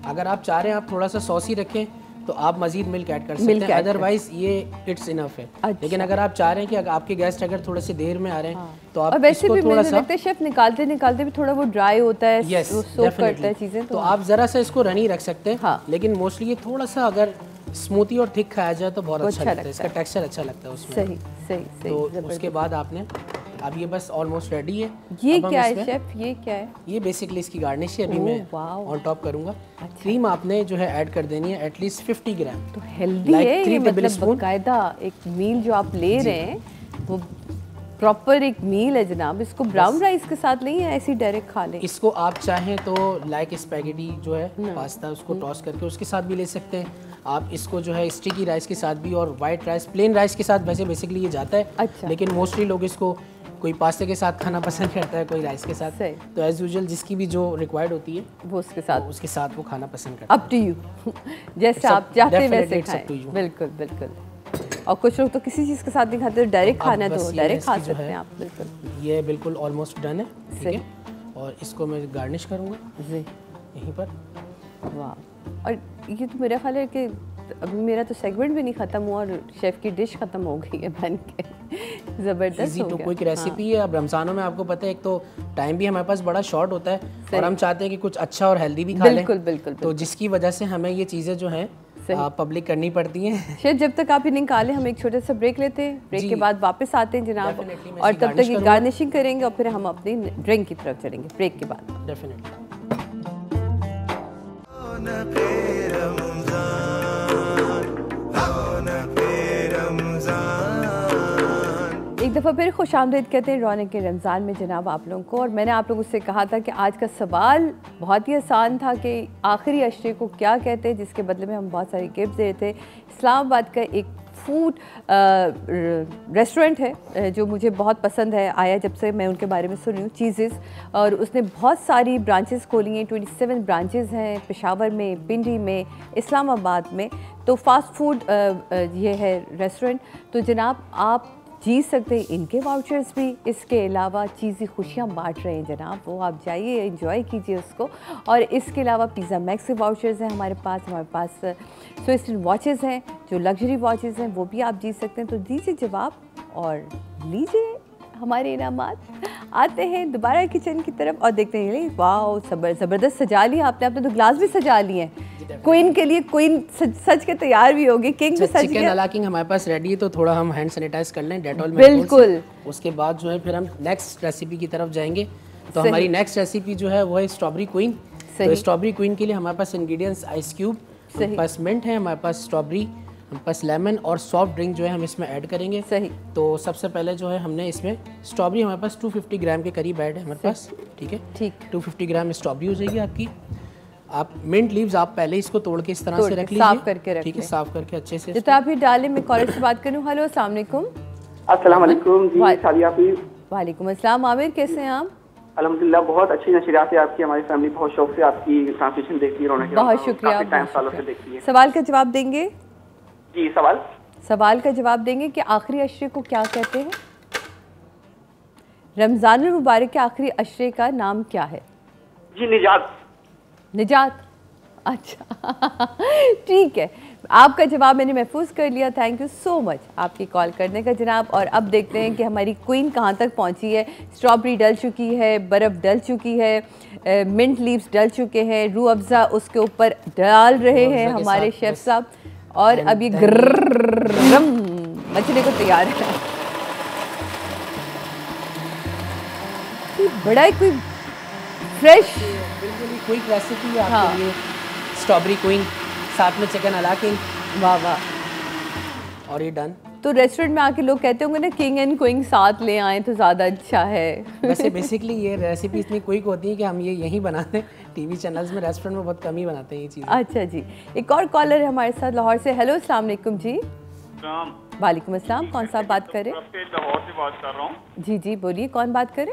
अगर आप चाह रहे हैं आप थोड़ा सा सॉसी रखें तो आप मजीद मिल्क ऐड कर सकते हैं, अदरवाइज ये इट्स इनफ है। अच्छा। लेकिन अगर आप चाह रहे हैं कि अगर आपके गेस्ट अगर थोड़े से देर में आ रहे हैं तो आप वैसे भी थोड़ा सा लगता है शेफ निकालते भी थोड़ा वो ड्राई होता है, वो सोक करता है चीजें, तो आप जरा सा इसको रनी रख सकते हैं। लेकिन मोस्टली ये थोड़ा सा अगर स्मूथी और थिक खाया जाए तो बहुत अच्छा लगता है, इसका टेक्सचर अच्छा लगता है उसमें। सही सही सही। तो उसके बाद आपने अब ये बस ऑलमोस्ट रेडी है। ये क्या है शेफ, ये क्या है? ये बेसिकली इसकी गार्निश है, अभी मैं ऑन टॉप करूंगा। क्रीम आपने जो है ऐड कर देनी है एटलीस्ट 50 ग्राम। तो हेल्दी है ये, मतलब बाकायदा एक मील जो आप ले रहे हैं वो प्रॉपर एक मील है जनाब। इसको ब्राउन राइस के साथ नहीं है, ऐसे डायरेक्ट खा लें। इसको आप चाहें तो लाइक स्पैगेटी जो है पास्ता, उसको टॉस करके उसके साथ भी ले सकते हैं। आप इसको जो है स्टिकी राइस के साथ भी, और वाइट राइस, प्लेन राइस के साथ वैसे बेसिकली ये जाता है। अच्छा। लेकिन मोस्टली लोग इसको कोई पास्ते के साथ खाना पसंद करता है, कोई राइस के साथ, तो एज यूजुअल जिसकी भी जो रिक्वायर्ड होती है वो उसके साथ वो खाना पसंद करता है। अप टू यू, जैसे आप चाहते हैं वैसे खाएं। बिल्कुल बिल्कुल। और कुछ लोग तो किसी चीज़ के साथ नहीं खाते, डायरेक्ट खाना है तो डायरेक्ट खा सकते हैं आप। बिल्कुल, ये बिल्कुल ऑलमोस्ट डन है, ठीक है। और इसको मैं गार्निश करूँगा जी यहीं पर। वाह, और ये तो मेरा ख्याल है कि अभी मेरा तो सेगमेंट भी नहीं खत्म हुआ और शेफ की डिश खत्म हो गई है बन के। जबरदस्त हो गया। कोई रेसिपी है। अब रमज़ानों में आपको पता है एक तो टाइम भी हमारे पास बड़ा शॉर्ट होता है और हम चाहते हैं कि कुछ अच्छा और हेल्दी भी खा लें। बिल्कुल बिल्कुल। तो जिसकी वजह से हमें ये चीज़ें जो हैं पब्लिक करनी पड़ती हैं। शेफ जब तक आप ये निकालें हम एक छोटा सा ब्रेक लेते हैं, ब्रेक के बाद वापस आते हैं जनाब, और तब तक ये गार्निशिंग करेंगे और फिर हम अपनी ड्रिंक की तरफ चलेंगे ब्रेक के बाद। डेफिनेटली। एक दफ़ा फिर खुशामदीद कहते हैं रौनक के रमज़ान में जनाब आप लोगों को। और मैंने आप लोगों से कहा था कि आज का सवाल बहुत ही आसान था कि आखिरी अशरे को क्या कहते हैं, जिसके बदले में हम बहुत सारी गिफ्ट दे रहे थे। इस्लामाबाद का एक फूड रेस्टोरेंट है जो मुझे बहुत पसंद है, आया जब से मैं उनके बारे में सुनी हूँ, चीज़ेस, और उसने बहुत सारी ब्रांचेस खोली हैं, 27 ब्रांचेस हैं पेशावर में, पिंडी में, इस्लामाबाद में। तो फास्ट फूड ये है रेस्टोरेंट। तो जनाब आप जीत सकते हैं इनके वाउचर्स भी, इसके अलावा चीज़ी खुशियाँ बांट रहे हैं जनाब, वो आप जाइए एंजॉय कीजिए उसको। और इसके अलावा पिज़्ज़ा मैक्स के वाउचर्स हैं हमारे पास स्विस्टन वॉचेस हैं जो लग्जरी वॉचेस हैं, वो भी आप जीत सकते हैं। तो दीजिए जवाब और लीजिए हमारे इनामात। आते हैं दोबारा किचन की तरफ और देखते हैं, वाह ज़बरदस्त सजा लिया आपने तो ग्लास भी सजा लिए हैं। क्वीन के लिए क्वीन सज के तैयार भी होगी, किंग भी सज के। चिकन अला किंग हमारे पास रेडी है, तो थोड़ा हम हैंड सैनिटाइज कर लें डेटॉल में। बिल्कुल। उसके बाद जो है फिर हम नेक्स्ट रेसिपी की तरफ जाएंगे। तो हमारी नेक्स्ट रेसिपी जो है वो है स्ट्रॉबेरी क्वीन। तो स्ट्रॉबेरी क्वीन के लिए हमारे पास इंग्रेडिएंट्स आइस क्यूब, हमारे पास मिंट है, हमारे पास स्ट्रॉबेरी, हमारे पास लेमन और सॉफ्ट ड्रिंक जो है हम इसमें ऐड करेंगे। सही। तो सबसे पहले जो है हमने इसमें स्ट्रॉबेरी हमारे पास 250 ग्राम के करीब ऐड है हमारे पास, ठीक है। ठीक। 250 ग्राम स्ट्रॉबेरी हो जाएगी आपकी। आप मिंट लीव्स आप पहले इसको तोड़ के इस तरह से रख लीजिए, साफ करके रख, ठीक है, साफ करके अच्छे से। जितना आप ही डालें, मैं कॉलेज से बात करूं। हेलो, अस्सलाम वालेकुम। अस्सलाम वालेकुम जी, सादिया आप? वालेकुम अस्सलाम। आमिर कैसे हैं आप? अल्हम्दुलिल्लाह, बहुत अच्छी नशरियात है आपकी। हमारी फैमिली बहुत शौक से आपकी ट्रांसमिशन देखती है। रौनक, बहुत शुक्रिया, सालों से देखती है। सवाल का जवाब देंगे जी? सवाल का जवाब देंगे कि आखिरी अशरे को क्या कहते हैं? रमज़ानुल मुबारक के आखिरी अशरे का नाम क्या है? जी, निजात। निजात, अच्छा ठीक है, आपका जवाब मैंने महफूज कर लिया। थैंक यू सो मच आपकी कॉल करने का जनाब। और अब देखते हैं कि हमारी क्वीन कहाँ तक पहुँची है। स्ट्रॉबेरी डल चुकी है, बर्फ़ डल चुकी है, मिंट लीव्स डल चुके हैं, रूह अफ़ज़ा उसके ऊपर डाल रहे हैं हमारे शेफ़ साहब, और अब ये गरम मचने को तैयार है। बड़ा ही कोई फ्रेश बिल्कुल क्विक रेसिपी है आपके लिए, स्ट्रॉबेरी क्वीन, साथ में चिकन अला किंग। वाह वाह। और ये डन। तो रेस्टोरेंट में आके लोग कहते होंगे ना किंग एंड क्वीन साथ ले आए तो ज़्यादा अच्छा है। वैसे बेसिकली ये रेसिपी इतनी क्विक होती है कि हम ये यहीं बनाते हैं, टीवी चैनल्स में, रेस्टोरेंट में बहुत कम ही बनाते हैं ये चीज़ें। अच्छा जी, एक और कॉलर है हमारे साथ लाहौर से। हेलो, अस्सलाम वालेकुम जी। वालेकुम अस्सलाम, कौन सा बात कर रहे हैं? लाहौर से बात कर रहा हूँ। जी जी बोलिए, कौन बात करे?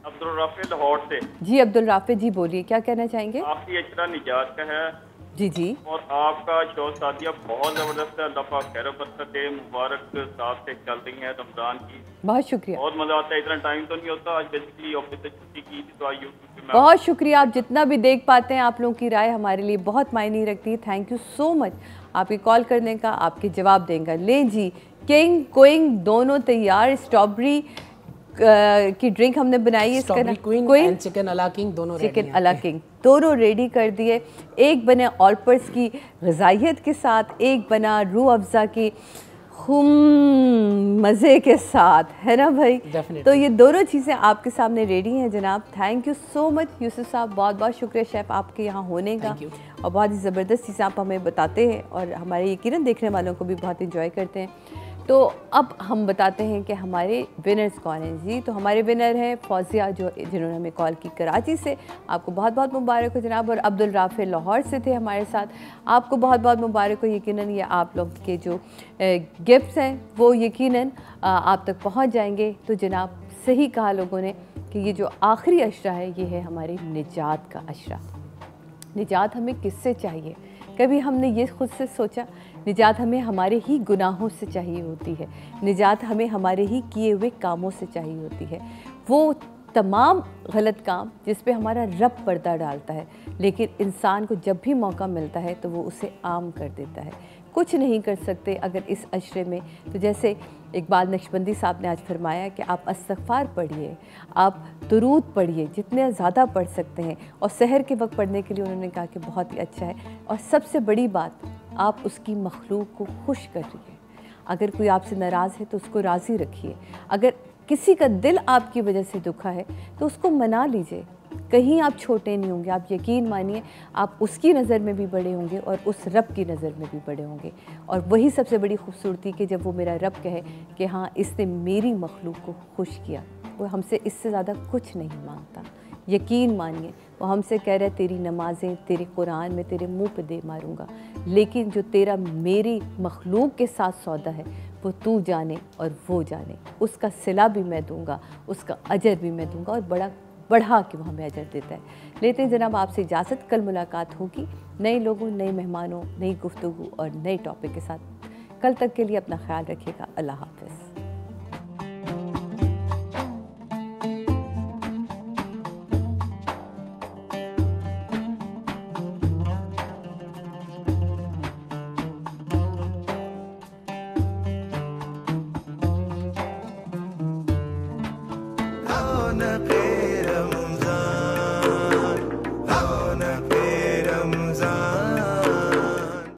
अब्दुल राफे लाहौर से। जी अब्दुल राफे जी बोलिए, क्या कहना चाहेंगे? आपकी अशरा निजात का है। जी जी। और आपका शो सादिया बहुत ज़बरदस्त है, अल्लाह पाक खैर बरकत दे, मुबारक साथ से चल रही है रमज़ान की। बहुत शुक्रिया, बहुत मज़ा आता है। इतना टाइम तो नहीं होता, आज बेसिकली ऑफिस से छुट्टी की थी तो आज यूट्यूब पे। बहुत शुक्रिया, आप जितना भी देख पाते हैं, आप लोगों की राय हमारे लिए बहुत मायने रखती है। थैंक यू सो मच आपके कॉल करने का, आपके जवाब देंगे। ले जी, किंग क्वीन दोनों तैयार। स्ट्रॉबेरी की ड्रिंक हमने बनाई है, इसका क्वीन चिकन अला किंग दोनों, चिकन अला किंग दोनों रेडी कर दिए। एक बने ऑलपर्स की ग़िज़ाइयत के साथ, एक बना रूह अफ़ज़ा की मज़े के साथ, है ना भाई? तो ये दोनों चीज़ें आपके सामने रेडी हैं जनाब। Thank you so much Yusuf साहब, बहुत बहुत शुक्रिया शेफ़ आपके यहाँ होने का, और बहुत ही ज़बरदस्त चीज़ें आप हमें बताते हैं और हमारे यकीनन देखने वालों को भी बहुत इंजॉय करते हैं। तो अब हम बताते हैं कि हमारे विनर्स कौन हैं जी। तो हमारे विनर हैं फौजिया, जो जिन्होंने हमें कॉल की कराची से, आपको बहुत बहुत मुबारक हो जनाब। और अब्दुल राफे लाहौर से थे हमारे साथ, आपको बहुत बहुत मुबारक हो। यकीनन ये आप लोग के जो गिफ्ट्स हैं वो यकीनन आप तक पहुंच जाएंगे। तो जनाब सही कहा लोगों ने कि ये जो आखिरी अशरा है ये है हमारे निजात का अशरा। निजात हमें किससे चाहिए? कभी हमने ये खुद से सोचा? निजात हमें हमारे ही गुनाहों से चाहिए होती है, निजात हमें हमारे ही किए हुए कामों से चाहिए होती है। वो तमाम गलत काम जिस पे हमारा रब पर्दा डालता है, लेकिन इंसान को जब भी मौका मिलता है तो वो उसे आम कर देता है। कुछ नहीं कर सकते अगर इस अशरे में, तो जैसे इकबाल नक्शबंदी साहब ने आज फरमाया कि आप इस्तग़फ़ार पढ़िए, आप दुरूद पढ़िए, जितने ज़्यादा पढ़ सकते हैं। और सहर के वक्त पढ़ने के लिए उन्होंने कहा कि बहुत ही अच्छा है। और सबसे बड़ी बात, आप उसकी मखलूक को खुश करिए। अगर कोई आपसे नाराज़ है तो उसको राज़ी रखिए। अगर किसी का दिल आपकी वजह से दुखा है तो उसको मना लीजिए, कहीं आप छोटे नहीं होंगे। आप यकीन मानिए आप उसकी नज़र में भी बड़े होंगे और उस रब की नज़र में भी बड़े होंगे। और वही सबसे बड़ी खूबसूरती कि जब वो मेरा रब कहे कि हाँ इसने मेरी मखलूक को खुश किया, वो हमसे इससे ज़्यादा कुछ नहीं मांगता। यकीन मानिए वो हमसे कह रहा है तेरी नमाज़ें तेरे कुरान में तेरे मुंह पे दे मारूंगा, लेकिन जो तेरा मेरी मखलूक के साथ सौदा है वो तू जाने और वो जाने। उसका सिला भी मैं दूंगा, उसका अजर भी मैं दूंगा और बड़ा बढ़ा के वो हमें अजर देता है। लेते हैं जनाब आपसे इजाज़त, कल मुलाकात होगी नए लोगों, नए मेहमानों, नई गुफ्तगू और नए टॉपिक के साथ। कल तक के लिए अपना ख्याल रखिएगा। अल्लाह हाफ़िज़। रमज़ान